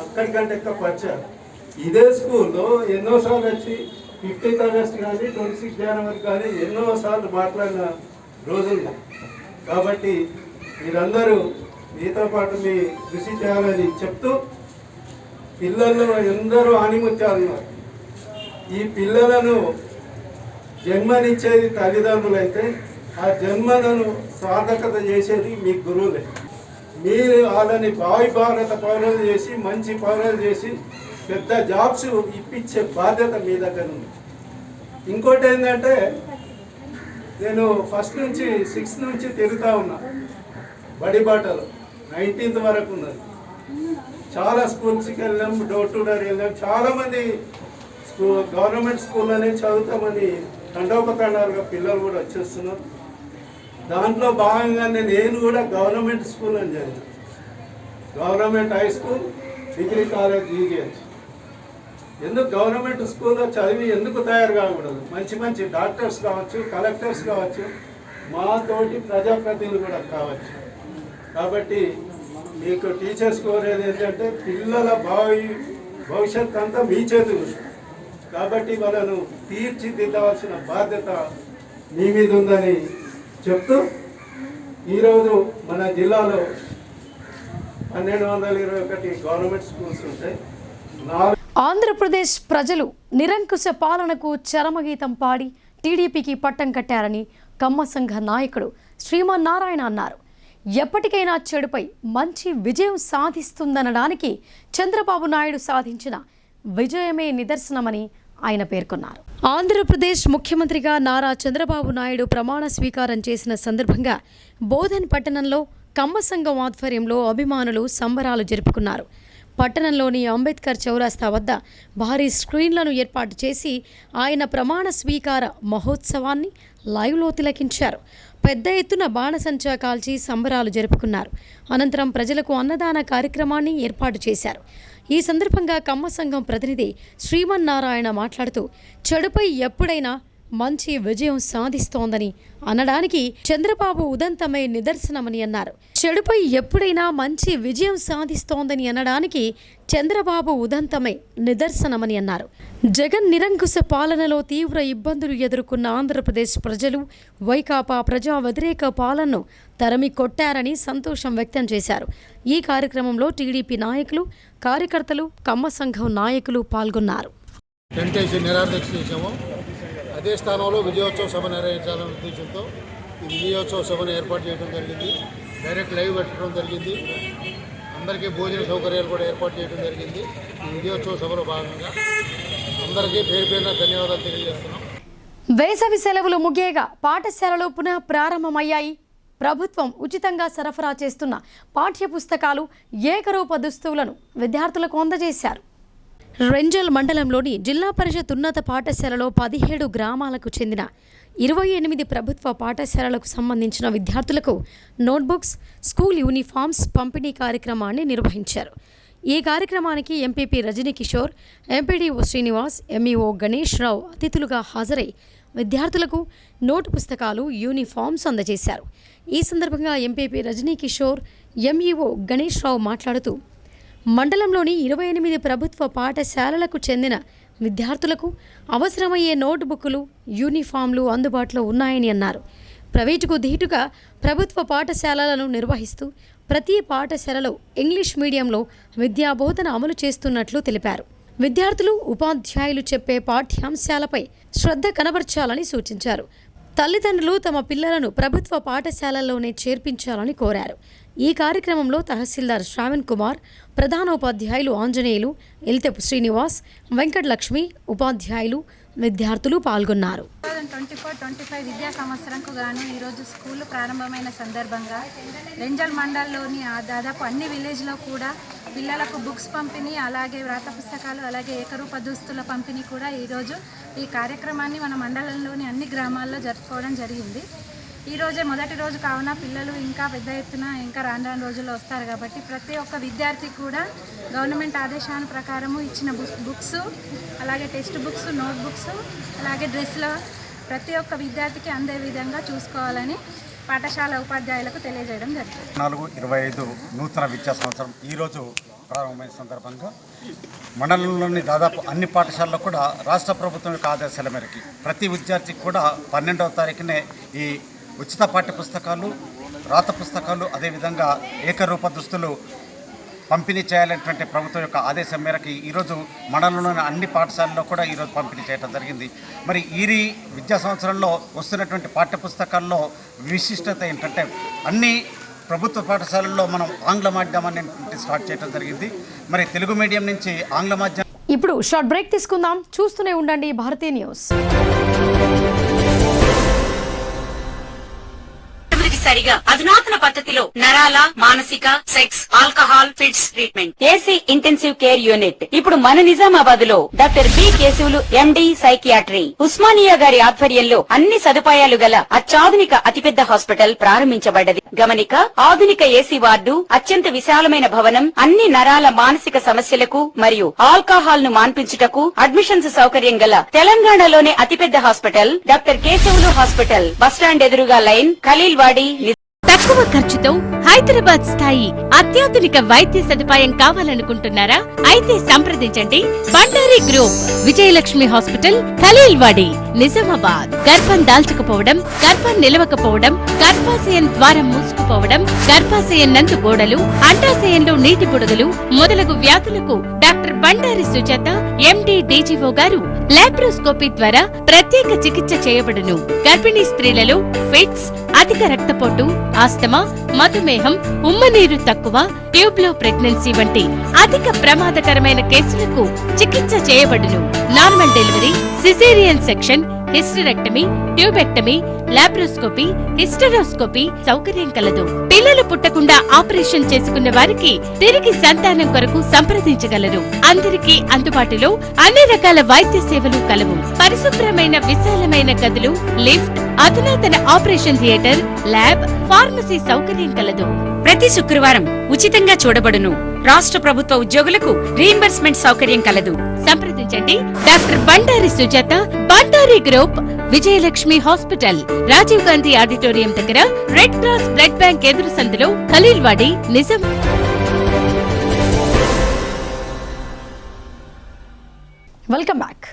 అక్కడికంటే ఎక్కువ పరిచయాలు. ఇదే స్కూల్లో ఎన్నోసార్లు వచ్చి 15th ఆగస్ట్ కానీ 26 జనవరి కానీ ఎన్నోసార్లు మాట్లాడిన రోజులు. కాబట్టి మీరందరూ మీతో పాటు మీ కృషి చేయాలని చెప్తూ, పిల్లలు ఎందరో ఆణిముత్యాలు ఉన్నారు. ఈ పిల్లలను జన్మనిచ్చేది తల్లిదండ్రులైతే ఆ జన్మలను సార్థకత చేసేది మీ గురువులే. మీరు వాళ్ళని భారత పౌరులు చేసి మంచి పౌరులు చేసి పెద్ద జాబ్స్ ఇప్పించే బాధ్యత మీ దగ్గర ఉంది. ఇంకోటి ఏంటంటే నేను ఫస్ట్ నుంచి 6th నుంచి తిరుగుతూ ఉన్నా బడి బాటలో 19th వరకు ఉన్నది. చాలా స్కూల్స్కి వెళ్ళాం, డోర్ టు డోర్ వెళ్ళాం. చాలామంది గవర్నమెంట్ స్కూల్లోనే చదువుతామని తండోపతండాలుగా పిల్లలు కూడా వచ్చేస్తున్నారు. దాంట్లో భాగంగానే నేను కూడా గవర్నమెంట్ స్కూల్ అని చదివాను. Government high school, degree college, GGH. ఎందుకు గవర్నమెంట్ స్కూల్లో చదివి ఎందుకు తయారు కాకూడదు? మంచి మంచి డాక్టర్స్ కావచ్చు, కలెక్టర్స్ కావచ్చు, మాతోటి ప్రజాప్రతినిధులు కూడా కావచ్చు. కాబట్టి మీకు టీచర్స్ కోరేది ఏంటంటే పిల్లల భవిష్యత్ అంతా మీ చేతులు. కాబట్టి వాళ్ళను తీర్చిదిద్దవలసిన బాధ్యత మీ మీద ఉందని చెప్తూ ఈరోజు మన జిల్లాలో 1221 గవర్నమెంట్ స్కూల్స్ ఉంటాయి. ఆంధ్రప్రదేశ్ ప్రజలు నిరంకుశ పాలనకు చరమగీతం పాడి టీడీపీకి పట్టం కట్టారని కమ్మ సంఘ నాయకుడు శ్రీమన్నారాయణ అన్నారు. ఎప్పటికైనా చెడుపై మంచి విజయం సాధిస్తుందనడానికి చంద్రబాబు నాయుడు సాధించిన విజయమే నిదర్శనమని ఆయన పేర్కొన్నారు. ఆంధ్రప్రదేశ్ ముఖ్యమంత్రిగా నారా చంద్రబాబు నాయుడు ప్రమాణ స్వీకారం చేసిన సందర్భంగా బోధన్ పట్టణంలో కమ్మ సంఘం ఆధ్వర్యంలో అభిమానులు సంబరాలు జరుపుకున్నారు. పట్టణంలోని అంబేద్కర్ చౌరస్తా వద్ద భారీ స్క్రీన్లను ఏర్పాటు చేసి ఆయన ప్రమాణ స్వీకార మహోత్సవాన్ని లైవ్లో తిలకించారు. పెద్ద ఎత్తున బాణసంచా కాల్చి సంబరాలు జరుపుకున్నారు. అనంతరం ప్రజలకు అన్నదాన కార్యక్రమాన్ని ఏర్పాటు చేశారు. ఈ సందర్భంగా కమ్మ సంఘం ప్రతినిధి శ్రీమన్నారాయణ మాట్లాడుతూ చెడుపై ఎప్పుడైనా మంచి విజయం సాధిస్తోందని అనడానికి చంద్రబాబు ఉదంతమే నిదర్శనమని అన్నారు. చెడుపై ఎప్పుడైనా మంచి విజయం సాధిస్తోందని అనడానికి చంద్రబాబు ఉదంతమే నిదర్శనమని అన్నారు. జగన్ నిరంకుశ పాలనలో తీవ్ర ఇబ్బందులు ఎదుర్కొన్న ఆంధ్రప్రదేశ్ ప్రజలు వైకాపా ప్రజా వ్యతిరేక పాలనను తరిమి కొట్టారని సంతోషం వ్యక్తం చేశారు. ఈ కార్యక్రమంలో టీడీపీ నాయకులు, కార్యకర్తలు, కమ్మ సంఘం నాయకులు పాల్గొన్నారు. అదే స్థానంలో విజయోత్సవ సభ నిర్వహించాలనే ఉద్దేశంతో ఈ విజయోత్సవ సభను ఏర్పాటు చేయడం జరిగింది. డైరెక్ట్ లైవ్ పెట్టడం జరిగింది. అందరికీ భోజన సౌకర్యాలు కూడా ఏర్పాటు చేయడం జరిగింది. ఈ విజయోత్సవ సభలో భాగంగా అందరికీ పేరు పేరున ధన్యవాదాలు తెలియజేస్తున్నాం. వేసవి సెలవులు ముగియగా పాఠశాలలు పునః ప్రారంభమయ్యాయి. ప్రభుత్వం ఉచితంగా సరఫరా చేస్తున్న పాఠ్య పుస్తకాలు, ఏకరూప దుస్తువులను విద్యార్థులకు అందజేశారు. రెంజల్ మండలంలోని జిల్లా పరిషత్ ఉన్నత పాఠశాలలో 17 గ్రామాలకు చెందిన 28 ప్రభుత్వ పాఠశాలలకు సంబంధించిన విద్యార్థులకు నోట్బుక్స్, స్కూల్ యూనిఫామ్స్ పంపిణీ కార్యక్రమాన్ని నిర్వహించారు. ఈ కార్యక్రమానికి MPP Rajani Kishore, MPDO Srinivas, MEO Ganesh Rao అతిథులుగా హాజరై విద్యార్థులకు నోటు పుస్తకాలు, యూనిఫామ్స్ అందజేశారు. ఈ సందర్భంగా ఎంపీపీ రజనీ కిషోర్, ఎంఈఓ గణేష్ రావు మాట్లాడుతూ మండలంలోని 28 ప్రభుత్వ పాఠశాలలకు చెందిన విద్యార్థులకు అవసరమయ్యే నోట్బుక్లు, యూనిఫామ్లు అందుబాటులో ఉన్నాయని అన్నారు. ప్రైవేటుకు ధీటుగా ప్రభుత్వ పాఠశాలలను నిర్వహిస్తూ ప్రతి పాఠశాలలో ఇంగ్లీష్ మీడియంలో విద్యాబోధన అమలు చేస్తున్నట్లు తెలిపారు. విద్యార్థులు, ఉపాధ్యాయులు చెప్పే పాఠ్యాంశాలపై శ్రద్ధ కనబర్చాలని సూచించారు. తల్లిదండ్రులు తమ పిల్లలను ప్రభుత్వ పాఠశాలల్లోనే చేర్పించాలని కోరారు. ఈ కార్యక్రమంలో తహసీల్దార్ శ్రావణ్ కుమార్, ప్రధానోపాధ్యాయులు ఆంజనేయులు, ఎలితెపు శ్రీనివాస్, వెంకటలక్ష్మి, ఉపాధ్యాయులు, విద్యార్థులు పాల్గొన్నారు. 2024-25 విద్యా సంవత్సరంకు గాను ఈరోజు స్కూళ్ళు ప్రారంభమైన సందర్భంగా రెంజల్ మండలంలోని దాదాపు అన్ని విలేజ్లో కూడా పిల్లలకు బుక్స్ పంపిణీ, అలాగే వ్రాత పుస్తకాలు, అలాగే ఏకరూప దుస్తుల పంపిణీ కూడా ఈరోజు ఈ కార్యక్రమాన్ని మన మండలంలోని అన్ని గ్రామాల్లో జరుపుకోవడం జరిగింది. ఈరోజే మొదటి రోజు కావున పిల్లలు ఇంకా పెద్ద ఎత్తున ఇంకా రాను రోజుల్లో వస్తారు కాబట్టి ప్రతి ఒక్క విద్యార్థికి కూడా గవర్నమెంట్ ఆదేశాల ప్రకారము ఇచ్చిన బుక్స్, అలాగే టెక్స్ట్ బుక్స్, నోట్ బుక్స్, అలాగే డ్రెస్లు ప్రతి ఒక్క విద్యార్థికి అందే విధంగా చూసుకోవాలని పాఠశాల ఉపాధ్యాయులకు తెలియజేయడం జరిగింది. 24-25 నూతన విద్యా సంవత్సరం ఈరోజు ప్రారంభమైన సందర్భంగా మండలంలోని దాదాపు అన్ని పాఠశాలలో కూడా రాష్ట్ర ప్రభుత్వం యొక్క ఆదేశాల మేరకు ప్రతి విద్యార్థికి కూడా 12వ తారీఖునే ఈ ఉచిత పాఠ్య పుస్తకాలు, రాత పుస్తకాలు, అదేవిధంగా ఏకరూప దుస్తులు పంపిణీ చేయాలనేటువంటి ప్రభుత్వం యొక్క ఆదేశం మేరకు ఈరోజు మండలంలోని అన్ని పాఠశాలల్లో కూడా ఈరోజు పంపిణీ చేయడం జరిగింది. మరి ఈ విద్యా సంవత్సరంలో వస్తున్నటువంటి పాఠ్యపుస్తకాల్లో విశిష్టత ఏంటంటే అన్ని ప్రభుత్వ పాఠశాలల్లో మనం ఆంగ్ల మాధ్యమాన్ని స్టార్ట్ చేయడం జరిగింది. మరి తెలుగు మీడియం నుంచి ఆంగ్ల మాధ్యమం. ఇప్పుడు షార్ట్ బ్రేక్ తీసుకుందాం. చూస్తూనే ఉండండి భారతీయ న్యూస్. సరిగా అధునాతన పద్ధతిలో నరాల, మానసిక, sex, alcohol, fits treatment, AC intensive care unit ఇప్పుడు మన నిజామాబాద్ లో doctor B Keshavulu MD psychiatry Osmania గారి ఆధ్వర్యంలో అన్ని సదుపాయాలు గల అత్యాధునిక అతిపెద్ద హాస్పిటల్ ప్రారంభించబడ్డది. గమనిక, ఆధునిక ఏసీ వార్డు, అత్యంత విశాలమైన భవనం, అన్ని నరాల మానసిక సమస్యలకు మరియు ఆల్కహాల్ ను మాన్పించుటకు అడ్మిషన్స్ సౌకర్యం గల తెలంగాణలోనే అతిపెద్ద hospital doctor Keshavulu hospital, bus stand ఎదురుగా లైన్, ఖలీల్వాడి. తక్కువ ఖర్చుతో హైదరాబాద్ స్థాయి అత్యాధునిక వైద్య సదుపాయం కావాలనుకుంటున్నారా? అయితే సంప్రదించండి బండారి గ్రూప్, విజయలక్ష్మి హాస్పిటల్, ఖలీల్వాడి, నిజామాబాద్. గర్భం దాల్చకపోవడం, గర్భం నిలవకపోవడం, గర్భాశయం ద్వారం మూసుకుపోవడం, గర్భాశయం నందు గోడలు, అండాశయంలో నీటి బుడగలు మొదలగు వ్యాధులకు డాక్టర్ బండారి సుజాత ఎండి డీజీఓ గారు లాప్రోస్కోపీ ద్వారా ప్రత్యేక చికిత్స చేయబడును. గర్భిణీ స్త్రీలలో ఫిట్స్, అధిక రక్తపోటు, ఆస్తమా, మధుమేహం, ఉమ్మనీరు తక్కువ, ట్యూబ్లో ప్రెగ్నెన్సీ వంటి అధిక ప్రమాదకరమైన కేసులకు చికిత్స చేయబడును. Normal delivery, caesarean section, hysterectomy, tubectomy, laparoscopy, hysteroscopy సౌకర్యం కలదు. పిల్లలు పుట్టకుండా ఆపరేషన్ చేసుకున్న వారికి తిరిగి సంతానం కొరకు సంప్రదించగలరు. అందరికీ అందుబాటులో అన్ని రకాల వైద్య సేవలు కలవు. పరిశుభ్రమైన విశాలమైన గదులు, లిఫ్ట్, అధునాతన ఆపరేషన్ థియేటర్, ల్యాబ్, ఫార్మసీ సౌకర్యం కలదు. ప్రతి శుక్రవారం ఉచితంగా చూడబడును. రాష్ట్ర ప్రభుత్వ ఉద్యోగులకు రీయింబర్స్మెంట్ సౌకర్యం కలదు. సంప్రదించండి doctor Bandari Sujatha, Bandari group, Vijayalakshmi hospital, Rajiv Gandhi auditorium దగ్గర, రెడ్ క్రాస్ బ్లడ్ బ్యాంక్ ఎదురు సందులో, ఖలీల్వాడి, నిజాం. Welcome back.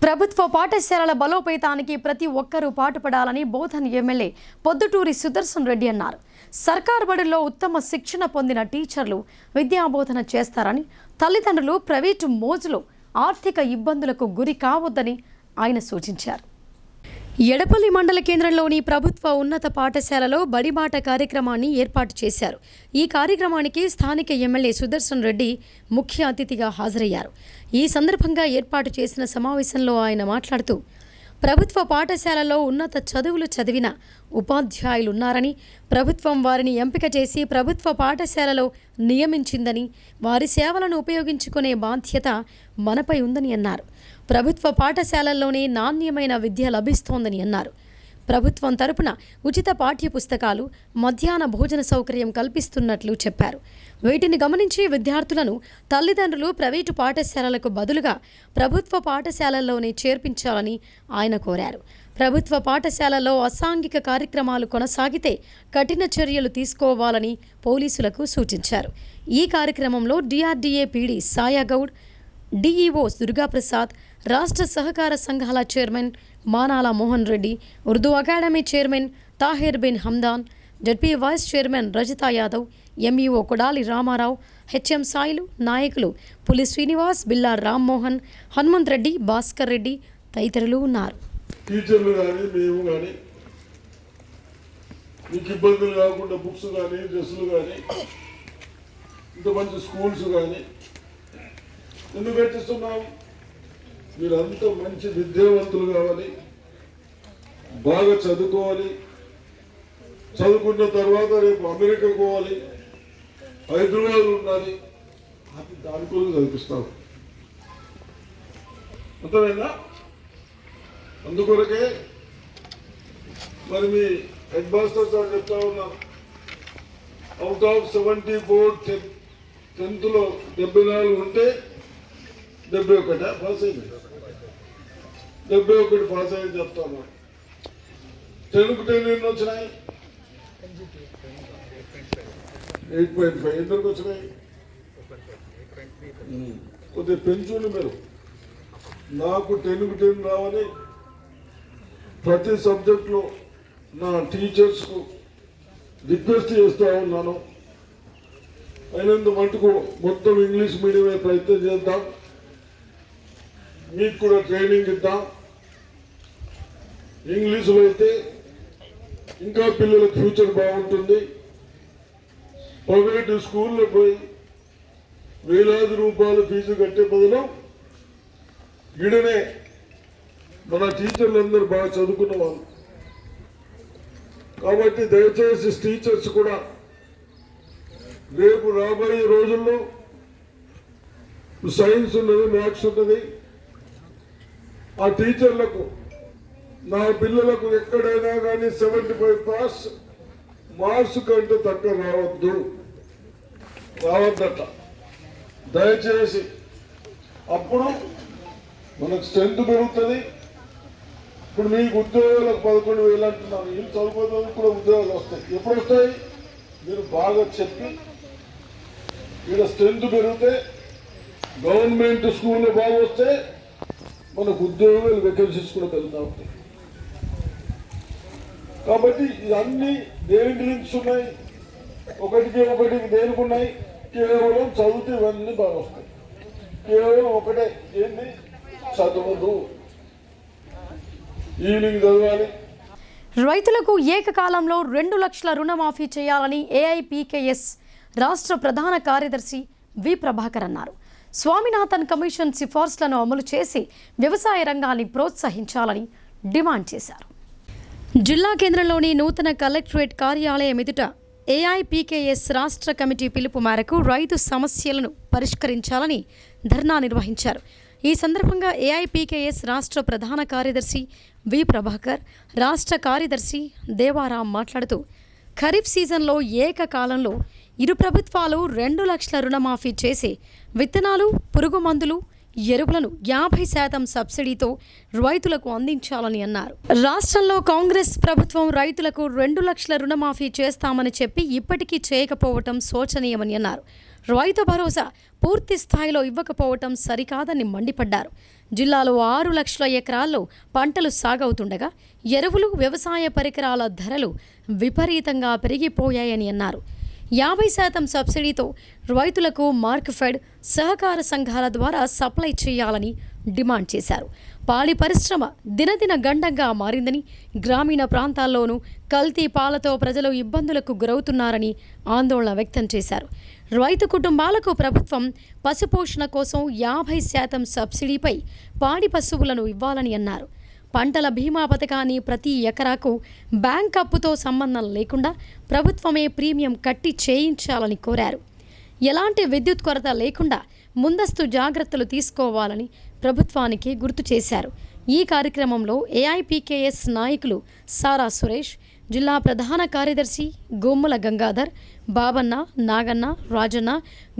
ప్రభుత్వ పాఠశాలల బలోపేతానికి ప్రతి ఒక్కరూ పాటుపడాలని బోధన్ ఎమ్మెల్యే పొద్దుటూరి సుదర్శన్ రెడ్డి అన్నారు. సర్కార్ బడుల్లో ఉత్తమ శిక్షణ పొందిన టీచర్లు విద్యాబోధన చేస్తారని, తల్లిదండ్రులు ప్రైవేటు మోజులో ఆర్థిక ఇబ్బందులకు గురి కావద్దని ఆయన సూచించారు. ఎడపల్లి మండల కేంద్రంలోని ప్రభుత్వ ఉన్నత పాఠశాలలో బడిబాట కార్యక్రమాన్ని ఏర్పాటు చేశారు. ఈ కార్యక్రమానికి స్థానిక ఎమ్మెల్యే సుదర్శన్ రెడ్డి ముఖ్య అతిథిగా హాజరయ్యారు. ఈ సందర్భంగా ఏర్పాటు చేసిన సమావేశంలో ఆయన మాట్లాడుతూ, ప్రభుత్వ పాఠశాలలో ఉన్నత చదువులు చదివిన ఉపాధ్యాయులున్నారని, ప్రభుత్వం వారిని ఎంపిక చేసి ప్రభుత్వ పాఠశాలలో నియమించిందని, వారి సేవలను ఉపయోగించుకునే బాధ్యత మనపై ఉందని అన్నారు. ప్రభుత్వ పాఠశాలల్లోనే నాణ్యమైన విద్య లభిస్తోందని అన్నారు. ప్రభుత్వం తరపున ఉచిత పాఠ్యపుస్తకాలు, మధ్యాహ్న భోజన సౌకర్యం కల్పిస్తున్నట్లు చెప్పారు. వీటిని గమనించి విద్యార్థులను తల్లిదండ్రులు ప్రైవేటు పాఠశాలలకు బదులుగా ప్రభుత్వ పాఠశాలల్లోనే చేర్పించాలని ఆయన కోరారు. ప్రభుత్వ పాఠశాలలో అసాంఘిక కార్యక్రమాలు కొనసాగితే కఠిన చర్యలు తీసుకోవాలని పోలీసులకు సూచించారు. ఈ కార్యక్రమంలో DRDA PD Sayagoud, DEO Durgaprasad, రాష్ట్ర సహకార సంఘాల chairman Manala Mohan Reddy, Urdu academy chairman Tahir bin Hamdan, ZP vice chairman Rajitha Yadav, MEO Kodali Ramarao, HM Sailu, నాయకులు పులి శ్రీనివాస్, బిల్లా రామ్మోహన్, హనుమంత్ రెడ్డి, భాస్కర్ రెడ్డి తదితరులు ఉన్నారు. టీచర్లు కానీ మేము కానీ మీకు ఇబ్బందులు కాకుండా బుక్స్ కానీ, డ్రెస్సులు కానీ, ఇంత మంచి స్కూల్స్ కానీ ఎందుకు పెట్టిస్తున్నాం? మీరంతా మంచి విద్యావంతులు కావాలి, బాగా చదువుకోవాలి, చదువుకున్న తర్వాత రేపు అమెరికా పోవాలి, హైదరాబాద్ ఉండాలి, అది దానికోసం చదివిస్తాం. అంతేనా? అందుకొరకే మరి మీ హెడ్ మాస్టర్ సార్ చెప్తా ఉన్నారు, అవుట్ ఆఫ్ 74 10th లో 74 ఉంటే 71 పాస్ అయింది. 71 పాస్ అయ్యి చెప్తాను. 10కు 10 ఎన్ని వచ్చినాయి? 8.5. ఎందుకు వచ్చినాయి? కొద్దిగా పెంచుండి మీరు. నాకు 10కు 10 రావాలి, ప్రతి సబ్జెక్టులో నా టీచర్స్కు రిక్వెస్ట్ చేస్తూ ఉన్నాను, అయినంత మటుకు మొత్తం ఇంగ్లీష్ మీడియమే ప్రయత్నం చేద్దాం, మీకు కూడా ట్రైనింగ్ ఇద్దాం. ఇంగ్లీషులో అయితే ఇంకా పిల్లలకు ఫ్యూచర్ బాగుంటుంది. ప్రైవేటు స్కూల్లో పోయి వేలాది రూపాయలు ఫీజు కట్టే బదులు ఈడనే మన టీచర్లందరూ బాగా చదువుకున్న వాళ్ళు కాబట్టి దయచేసి టీచర్స్ కూడా రేపు రాబోయే రోజుల్లో సైన్స్ ఉన్నది, మ్యాథ్స్ ఉన్నది, ఆ టీచర్లకు నా పిల్లలకు ఎక్కడైనా కానీ 75 పాస్ మార్క్స్ కంటే తక్కువ రావద్దట. దయచేసి అప్పుడు మనకు స్ట్రెంత్ పెరుగుతుంది. ఇప్పుడు మీకు ఉద్యోగాలకు 11,000 అంటున్నాను, ఏం చదువుకోవడానికి కూడా ఉద్యోగాలు వస్తాయి. ఎప్పుడు వస్తాయి? మీరు బాగా చెప్పి ఇక్కడ స్ట్రెంత్ పెరిగితే, గవర్నమెంట్ స్కూల్లో బాగా వస్తే మనకు ఉద్యోగాలు వేకెన్సీస్ కూడా పెరుగుతూ ఉంటాయి. కాబట్టి ఇవన్నీ దేనికి లింక్స్ ఉన్నాయి, ఒకటికి దేనికి ఉన్నాయి? కేవలం చదివితే ఇవన్నీ బాగా వస్తాయి. కేవలం ఒకటే, ఏంటి? చదువుదు, ఈవినింగ్ చదవాలి. రైతులకు ఏకకాలంలో 2 లక్షల రుణమాఫీ చేయాలని ఏఐపీకేఎస్ రాష్ట్ర ప్రధాన కార్యదర్శి వి ప్రభాకర్ అన్నారు. స్వామినాథన్ కమిషన్ సిఫార్సులను అమలు చేసి వ్యవసాయ రంగాన్ని ప్రోత్సహించాలని డిమాండ్ చేశారు. జిల్లా కేంద్రంలోని నూతన కలెక్టరేట్ కార్యాలయం ఎదుట ఏఐపీకేఎస్ రాష్ట్ర కమిటీ పిలుపు మేరకు రైతు సమస్యలను పరిష్కరించాలని ధర్నా నిర్వహించారు. ఈ సందర్భంగా ఏఐపీకేఎస్ రాష్ట్ర ప్రధాన కార్యదర్శి వి ప్రభాకర్, రాష్ట్ర కార్యదర్శి దేవారాం మాట్లాడుతూ ఖరీఫ్ సీజన్లో ఏకకాలంలో ఇరు ప్రభుత్వాలు 2 లక్షల రుణమాఫీ చేసి విత్తనాలు, పురుగు మందులు, ఎరువులను 50% సబ్సిడీతో రైతులకు అందించాలని అన్నారు. రాష్ట్రంలో కాంగ్రెస్ ప్రభుత్వం రైతులకు 2 లక్షల రుణమాఫీ చేస్తామని చెప్పి ఇప్పటికీ చేయకపోవటం శోచనీయమని అన్నారు. రైతు భరోసా పూర్తి స్థాయిలో ఇవ్వకపోవటం సరికాదని మండిపడ్డారు. జిల్లాలో 6 లక్షల ఎకరాల్లో పంటలు సాగవుతుండగా ఎరువులు, వ్యవసాయ పరికరాల ధరలు విపరీతంగా పెరిగిపోయాయని అన్నారు. 50% సబ్సిడీతో రైతులకు మార్క్ఫెడ్, సహకార సంఘాల ద్వారా సప్లై చేయాలని డిమాండ్ చేశారు. పాడి పరిశ్రమ దినదిన గండంగా మారిందని, గ్రామీణ ప్రాంతాల్లోనూ కల్తీ పాలతో ప్రజలు ఇబ్బందులకు గురవుతున్నారని ఆందోళన వ్యక్తం చేశారు. రైతు కుటుంబాలకు ప్రభుత్వం పశుపోషణ కోసం 50% సబ్సిడీపై పాడి పశువులను ఇవ్వాలని అన్నారు. పంటల బీమా పథకాన్ని ప్రతి ఎకరాకు బ్యాంక్ అప్పుతో సంబంధం లేకుండా ప్రభుత్వమే ప్రీమియం కట్టి చేయించాలని కోరారు. ఎలాంటి విద్యుత్ కొరత లేకుండా ముందస్తు జాగ్రత్తలు తీసుకోవాలని ప్రభుత్వానికి గుర్తు చేశారు. ఈ కార్యక్రమంలో ఏఐపీకేఎస్ నాయకులు సారా సురేష్, జిల్లా ప్రధాన కార్యదర్శి గోమ్ముల గంగాధర్, బాబన్న, నాగన్న, రాజన్న,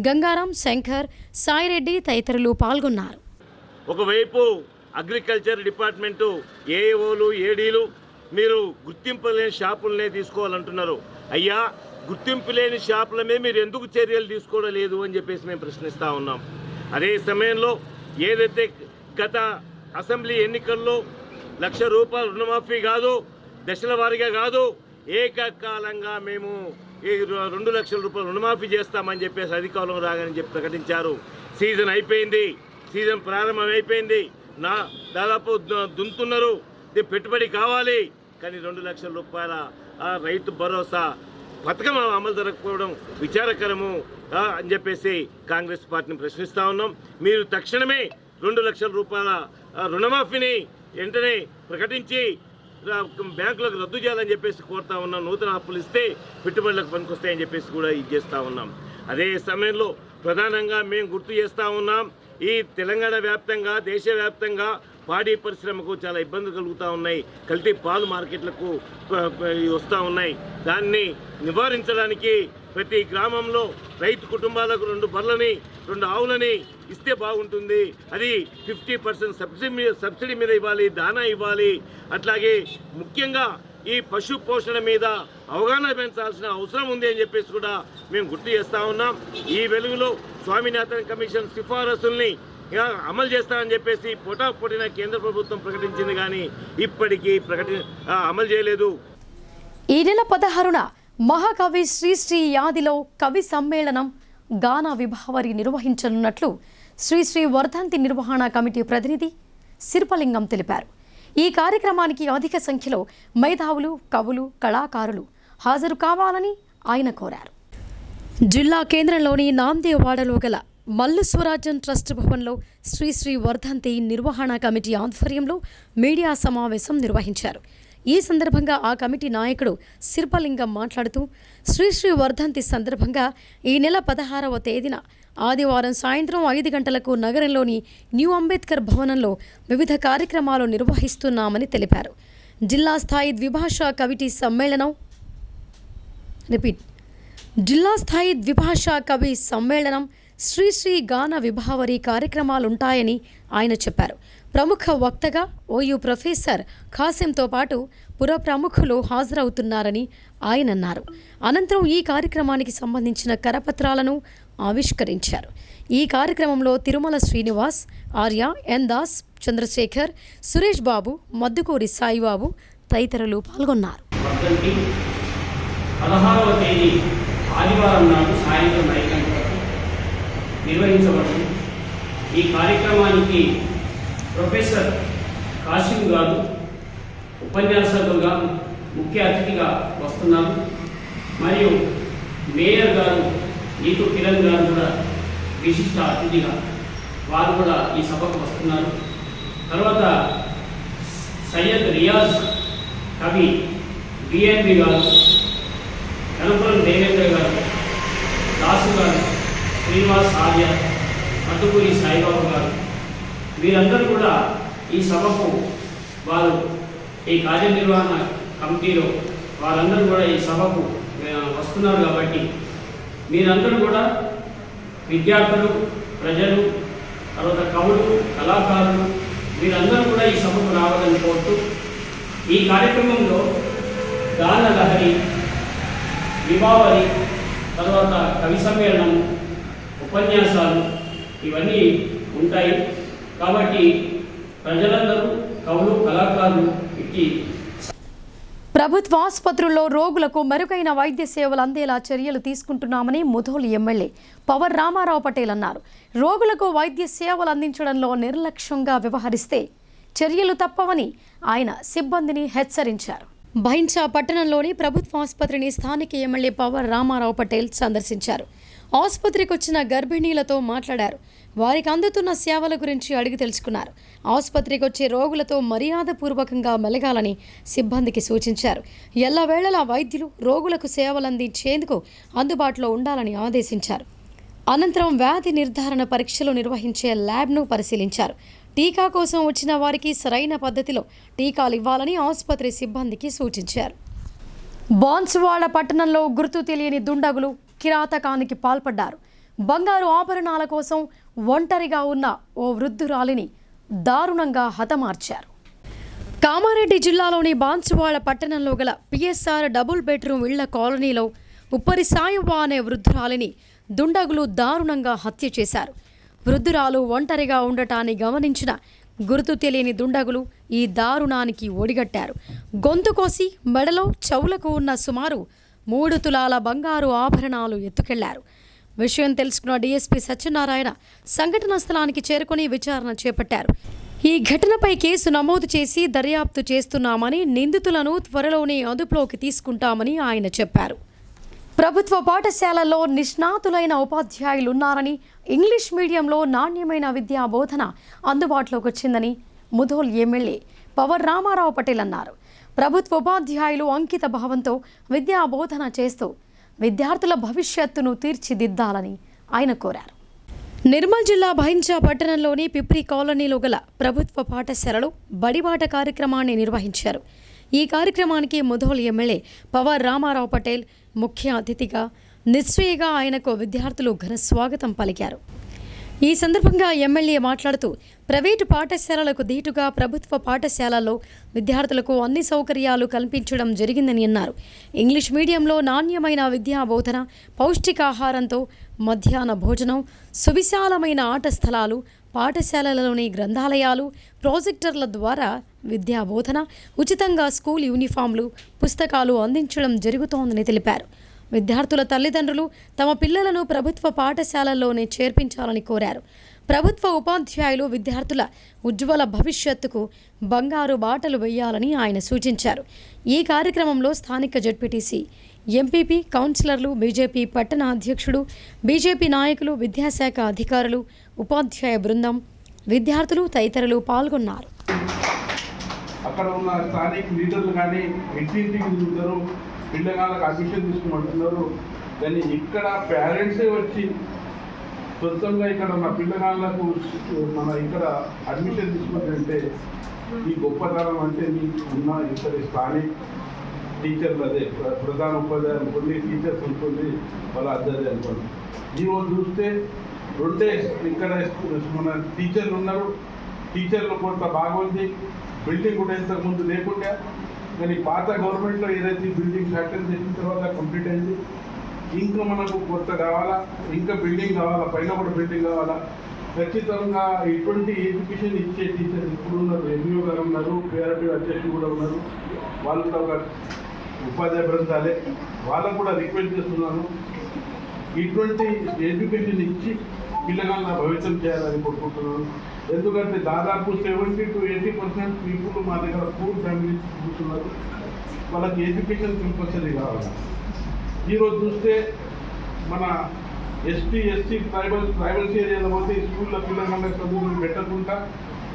గంగారాం, శంకర్, సాయిరెడ్డి తదితరులు పాల్గొన్నారు. ఒకవైపు అగ్రికల్చర్ డిపార్ట్మెంటు ఏఏఓలు, ఏడీలు మీరు గుర్తింపు లేని షాపులనే తీసుకోవాలంటున్నారు. అయ్యా, గుర్తింపు లేని షాపుల మీద మీరు ఎందుకు చర్యలు తీసుకోవడం లేదు అని చెప్పేసి మేము ప్రశ్నిస్తూ ఉన్నాం. అదే సమయంలో ఏదైతే గత అసెంబ్లీ ఎన్నికల్లో 1 లక్ష రూపాయలు రుణమాఫీ కాదు, దశల వారీగా కాదు, ఏకకాలంగా మేము 2 లక్షల రూపాయలు రుణమాఫీ చేస్తామని చెప్పేసి అధికారంలో రాగానే చెప్పి ప్రకటించారు. సీజన్ అయిపోయింది, సీజన్ ప్రారంభం అయిపోయింది, దాదాపు దున్నుతున్నారు, పెట్టుబడి కావాలి, కానీ 2 లక్షల రూపాయల రైతు భరోసా పథకం అమలు జరగకపోవడం విచారకరము అని చెప్పేసి కాంగ్రెస్ పార్టీని ప్రశ్నిస్తూ ఉన్నాం. మీరు తక్షణమే 2 లక్షల రూపాయల రుణమాఫీని వెంటనే ప్రకటించి బ్యాంకులకు రద్దు చేయాలని చెప్పేసి కోరుతా ఉన్నాం. నూతన అప్పులు ఇస్తే పెట్టుబడులకు పనికొస్తాయని చెప్పేసి కూడా ఇది చేస్తూ ఉన్నాం. అదే సమయంలో ప్రధానంగా మేము గుర్తు చేస్తూ ఉన్నాం, ఈ తెలంగాణ వ్యాప్తంగా, దేశవ్యాప్తంగా పాడి పరిశ్రమకు చాలా ఇబ్బందులు కలుగుతూ ఉన్నాయి. కల్తీ పాలు మార్కెట్లకు వస్తూ ఉన్నాయి. దాన్ని నివారించడానికి ప్రతి గ్రామంలో రైతు కుటుంబాలకు 2 బర్లని, 2 ఆవులని ఇస్తే బాగుంటుంది. అది 50% సబ్సిడీ మీద ఇవ్వాలి, దానా ఇవ్వాలి. అట్లాగే ముఖ్యంగా ఈ పశు పోషణ మీద అవగాహన పెంచాల్సిన అవసరం ఉంది అని చెప్పేసి కూడా మేము గుర్తు చేస్తూ ఉన్నాం. ఈ వెలుగులో స్వామినాథన్ కమిషన్ సిఫారసుల్ని అమలు చేస్తామని చెప్పేసి పొటాపొటిన కేంద్ర ప్రభుత్వం ప్రకటించింది, కానీ ఇప్పటికీ అమలు చేయలేదు. ఈ నెల 16న మహాకవి శ్రీశ్రీ యాదిలో కవి సమ్మేళనం గాన విభావరి నిర్వహించనున్నట్లు శ్రీశ్రీ వర్ధంతి నిర్వహణ కమిటీ ప్రతినిధి శిల్పలింగం తెలిపారు. ఈ కార్యక్రమానికి అధిక సంఖ్యలో మేధావులు, కవులు, కళాకారులు హాజరు కావాలని ఆయన కోరారు. జిల్లా కేంద్రంలోని నాందేవాడలో గల మల్లు స్వరాజ్యం ట్రస్ట్ భవన్లో శ్రీశ్రీ వర్ధంతి నిర్వహణ కమిటీ ఆధ్వర్యంలో మీడియా సమావేశం నిర్వహించారు. ఈ సందర్భంగా ఆ కమిటీ నాయకుడు శిల్పలింగం మాట్లాడుతూ శ్రీశ్రీ వర్ధంతి సందర్భంగా ఈ నెల 16వ తేదీన ఆదివారం సాయంత్రం 5 గంటలకు నగరంలోని న్యూ అంబేద్కర్ భవనంలో వివిధ కార్యక్రమాలు నిర్వహిస్తున్నామని తెలిపారు. జిల్లా స్థాయి ద్విభాషా కవి సమ్మేళనం, శ్రీశ్రీ గాన విభావరి కార్యక్రమాలుంటాయని ఆయన చెప్పారు. ప్రముఖ వక్తగా ఓయూ ప్రొఫెసర్ ఖాసింతో పాటు పుర ప్రముఖులు హాజరవుతున్నారని ఆయన అన్నారు. అనంతరం ఈ కార్యక్రమానికి సంబంధించిన కరపత్రాలను ఆవిష్కరించారు. ఈ కార్యక్రమంలో తిరుమల శ్రీనివాస్, ఆర్య, ఎన్ దాస్, చంద్రశేఖర్, సురేష్ బాబు, మద్దుకూరి సాయిబాబు తదితరులు పాల్గొన్నారు. 16వ తేదీ ఆదివారం నాడు సాయంత్రం 5 గంటలకు నిర్వహించబడింది. ఈ కార్యక్రమానికి ప్రొఫెసర్ కాసిం గారు ఉపన్యాసకులుగా ముఖ్య అతిథిగా వస్తున్నారు. మరియు మేయర్ గారు నీతు కిరణ్ గారు కూడా విశిష్ట అతిథిగా వారు కూడా ఈ సభకు వస్తున్నారు. తర్వాత సయ్యద్ రియాజ్ కవి బిఎన్బి గారు, కనపురం దేవేంద్ర గారు, దాసు గారు, శ్రీనివాస్, ఆర్య, మద్దుకూరి సాయిబాబు గారు వీరందరూ కూడా ఈ సభకు వారు ఈ కార్యనిర్వహణ కమిటీలో వారందరూ కూడా ఈ సభకు వస్తున్నారు. కాబట్టి మీరందరూ కూడా విద్యార్థులు, ప్రజలు, తర్వాత కవులు, కళాకారులు వీరందరూ కూడా ఈ సభకు రావాలని కోరుతూ ఈ కార్యక్రమంలో గాన లహరి, విభావరి, తర్వాత కవి సమ్మేళనం, ఉపన్యాసాలు ఇవన్నీ ఉంటాయి. కాబట్టి ప్రజలందరూ, కవులు, కళాకారులు ఇట్టి ప్రభుత్వ ఆసుపత్రుల్లో రోగులకు మెరుగైన వైద్య సేవలు అందేలా చర్యలు తీసుకుంటున్నామని ముధోల్ ఎమ్మెల్యే పవర్ రామారావు పటేల్ అన్నారు. రోగులకు వైద్య సేవలు అందించడంలో నిర్లక్ష్యంగా వ్యవహరిస్తే చర్యలు తప్పవని ఆయన సిబ్బందిని హెచ్చరించారు. భైంసా పట్టణంలోని ప్రభుత్వ ఆసుపత్రిని స్థానిక ఎమ్మెల్యే పవర్ రామారావు పటేల్ సందర్శించారు. ఆసుపత్రికి వచ్చిన గర్భిణీలతో మాట్లాడారు. వారికి అందుతున్న సేవల గురించి అడిగి తెలుసుకున్నారు. ఆసుపత్రికి వచ్చే రోగులతో మర్యాదపూర్వకంగా మెలగాలని సిబ్బందికి సూచించారు. ఎల్లవేళలా వైద్యులు రోగులకు సేవలు అందించేందుకు అందుబాటులో ఉండాలని ఆదేశించారు. అనంతరం వ్యాధి నిర్ధారణ పరీక్షలు నిర్వహించే ల్యాబ్ను పరిశీలించారు. టీకా కోసం వచ్చిన వారికి సరైన పద్ధతిలో టీకాలు ఇవ్వాలని ఆసుపత్రి సిబ్బందికి సూచించారు. బాన్సువాడ పట్టణంలో గుర్తు తెలియని దుండగులు కిరాతకానికి పాల్పడ్డారు. బంగారు ఆభరణాల కోసం ఒంటరిగా ఉన్న ఓ వృద్ధురాలిని దారుణంగా హతమార్చారు. కామారెడ్డి జిల్లాలోని బాన్సువాడ పట్టణంలో గల పిఎస్ఆర్ డబుల్ బెడ్రూమ్ ఇళ్ల కాలనీలో ఉప్పరి సాయవ్వ అనే వృద్ధురాలిని దుండగులు దారుణంగా హత్య చేశారు. వృద్ధురాలు ఒంటరిగా ఉండటాన్ని గమనించిన గుర్తు తెలియని దుండగులు ఈ దారుణానికి ఒడిగట్టారు. గొంతు కోసి మెడలో, చెవులకు ఉన్న సుమారు 3 తులాల బంగారు ఆభరణాలు ఎత్తుకెళ్లారు. విషయం తెలుసుకున్న డీఎస్పీ సత్యనారాయణ సంఘటనా స్థలానికి చేరుకుని విచారణ చేపట్టారు. ఈ ఘటనపై కేసు నమోదు చేసి దర్యాప్తు చేస్తున్నామని, నిందితులను త్వరలోనే అదుపులోకి తీసుకుంటామని ఆయన చెప్పారు. ప్రభుత్వ పాఠశాలల్లో నిష్ణాతులైన ఉపాధ్యాయులున్నారని, ఇంగ్లీష్ మీడియంలో నాణ్యమైన విద్యా బోధన అందుబాటులోకి వచ్చిందని ముధోల్ ఎమ్మెల్యే పవర్ రామారావు పటేల్ అన్నారు. ప్రభుత్వ ఉపాధ్యాయులు అంకిత భావంతో విద్యా బోధన చేస్తూ విద్యార్థుల భవిష్యత్తును తీర్చిదిద్దాలని ఆయన కోరారు. నిర్మల్ జిల్లా భైంసా పట్టణంలోని పిప్రి కాలనీలో గల ప్రభుత్వ పాఠశాలలో బడిబాట కార్యక్రమాన్ని నిర్వహించారు. ఈ కార్యక్రమానికి ముధోల్ ఎమ్మెల్యే పవర్ రామారావు పటేల్ ముఖ్య అతిథిగా నిశ్చయగా ఆయనకు విద్యార్థులు ఘన స్వాగతం పలికారు. ఈ సందర్భంగా ఎమ్మెల్యే మాట్లాడుతూ ప్రైవేటు పాఠశాలలకు దీటుగా ప్రభుత్వ పాఠశాలల్లో విద్యార్థులకు అన్ని సౌకర్యాలు కల్పించడం జరిగిందని అన్నారు. ఇంగ్లీష్ మీడియంలో నాణ్యమైన విద్యా బోధన, పౌష్టికాహారంతో మధ్యాహ్న భోజనం, సువిశాలమైన ఆట స్థలాలు, పాఠశాలలలోని గ్రంథాలయాలు, ప్రాజెక్టర్ల ద్వారా విద్యా బోధన, ఉచితంగా స్కూల్ యూనిఫామ్లు, పుస్తకాలు అందించడం జరుగుతోందని తెలిపారు. విద్యార్థుల తల్లిదండ్రులు తమ పిల్లలను ప్రభుత్వ పాఠశాలల్లోనే చేర్పించాలని కోరారు. ప్రభుత్వ ఉపాధ్యాయులు విద్యార్థుల ఉజ్వల భవిష్యత్తుకు బంగారు బాటలు వేయాలని ఆయన సూచించారు. ఈ కార్యక్రమంలో స్థానిక జెడ్పీటీసీ, ఎంపీపీ, కౌన్సిలర్లు, బీజేపీ పట్టణ అధ్యక్షుడు, బీజేపీ నాయకులు, విద్యాశాఖ అధికారులు, ఉపాధ్యాయ బృందం, విద్యార్థులు తదితరులు పాల్గొన్నారు. అక్కడ ఉన్న స్థానిక లీడర్లు కానీ ఇంటింటికి తిరుగుతారు, పిల్లగాళ్ళకి అడ్మిషన్ తీసుకోమంటున్నారు. కానీ ఇక్కడ పేరెంట్సే వచ్చి సొంతంగా ఇక్కడ మా పిల్లగాళ్ళకు మన ఇక్కడ అడ్మిషన్ తీసుకుంటుంటే ఈ గొప్పతనం అంటే మీకు ఉన్న ఇక్కడ స్థానిక టీచర్లు, అదే ప్రధాన ఉపాధ్యాయులు, కొన్ని టీచర్స్ ఉంటుంది, వాళ్ళ అద్దె అనుకోండి. ఈరోజు చూస్తే 2 ఇక్కడ మన టీచర్లు ఉన్నారు. టీచర్లు కొంత బాగుంది, బిల్డింగ్ కూడా ఇంతకుముందు లేకుండా. కానీ పాత గవర్నమెంట్లో ఏదైతే బిల్డింగ్ ఫ్యాక్టరీ చేసిన తర్వాత కంప్లీట్ అయింది. ఇంకా మనకు కొత్త కావాలా, ఇంకా బిల్డింగ్ కావాలా, పైన కూడా బిల్డింగ్ కావాలా. ఖచ్చితంగా ఇటువంటి ఎడ్యుకేషన్ ఇచ్చే టీచర్స్ ఇప్పుడు ఉన్నారు. ఎంఈఓ గారు ఉన్నారు, పిఆర్టీ అధ్యక్షులు కూడా ఉన్నారు. వాళ్ళు కూడా ఒక ఉపాధ్యాయ బృందాలే. వాళ్ళకు కూడా రిక్వెస్ట్ చేస్తున్నాను, ఇటువంటి ఎడ్యుకేషన్ ఇచ్చి పిల్లగాళ్ళ భవిష్యం చేయాలని కోరుకుంటున్నాను. ఎందుకంటే దాదాపు 70 to 80% పీపుల్ మా దగ్గర పూర్ ఫ్యామిలీస్ చూస్తున్నారు. వాళ్ళకి ఎడ్యుకేషన్ కంపల్సరీ కావాలి. ఈరోజు చూస్తే మన ఎస్టీ, ఎస్సీ, ట్రైబల్స్ ఏరియాలో పోతే స్కూల్లో పిల్లగాళ్ళ చదువులు పెట్టకుండా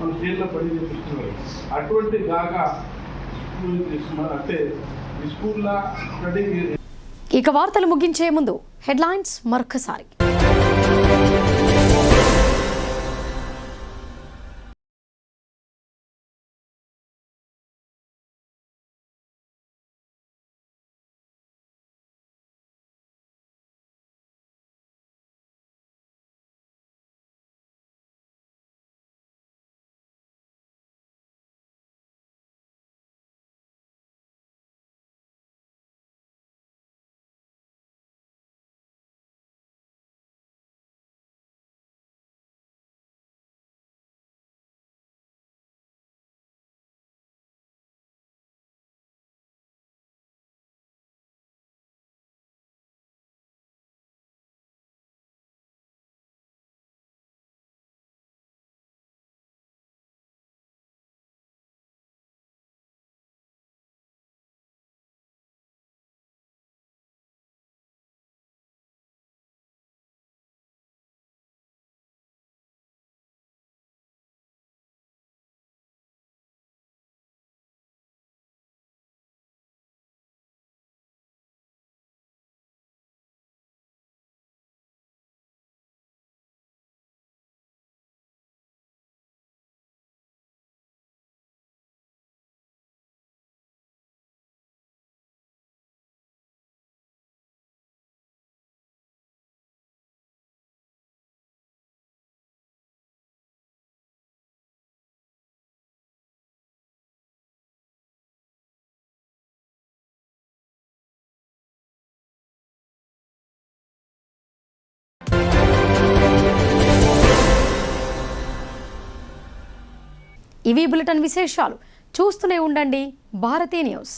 మన స్టేట్లో పని చేపిస్తున్నారు. అటువంటి దాకా అంటే స్కూల్లో స్టడీ. ఇక వార్తలు ముగించే ముందు హెడ్లైన్స్ మరొకసారి. ఇవి బులెటిన్ విశేషాలు. చూస్తూనే ఉండండి భారతీ న్యూస్.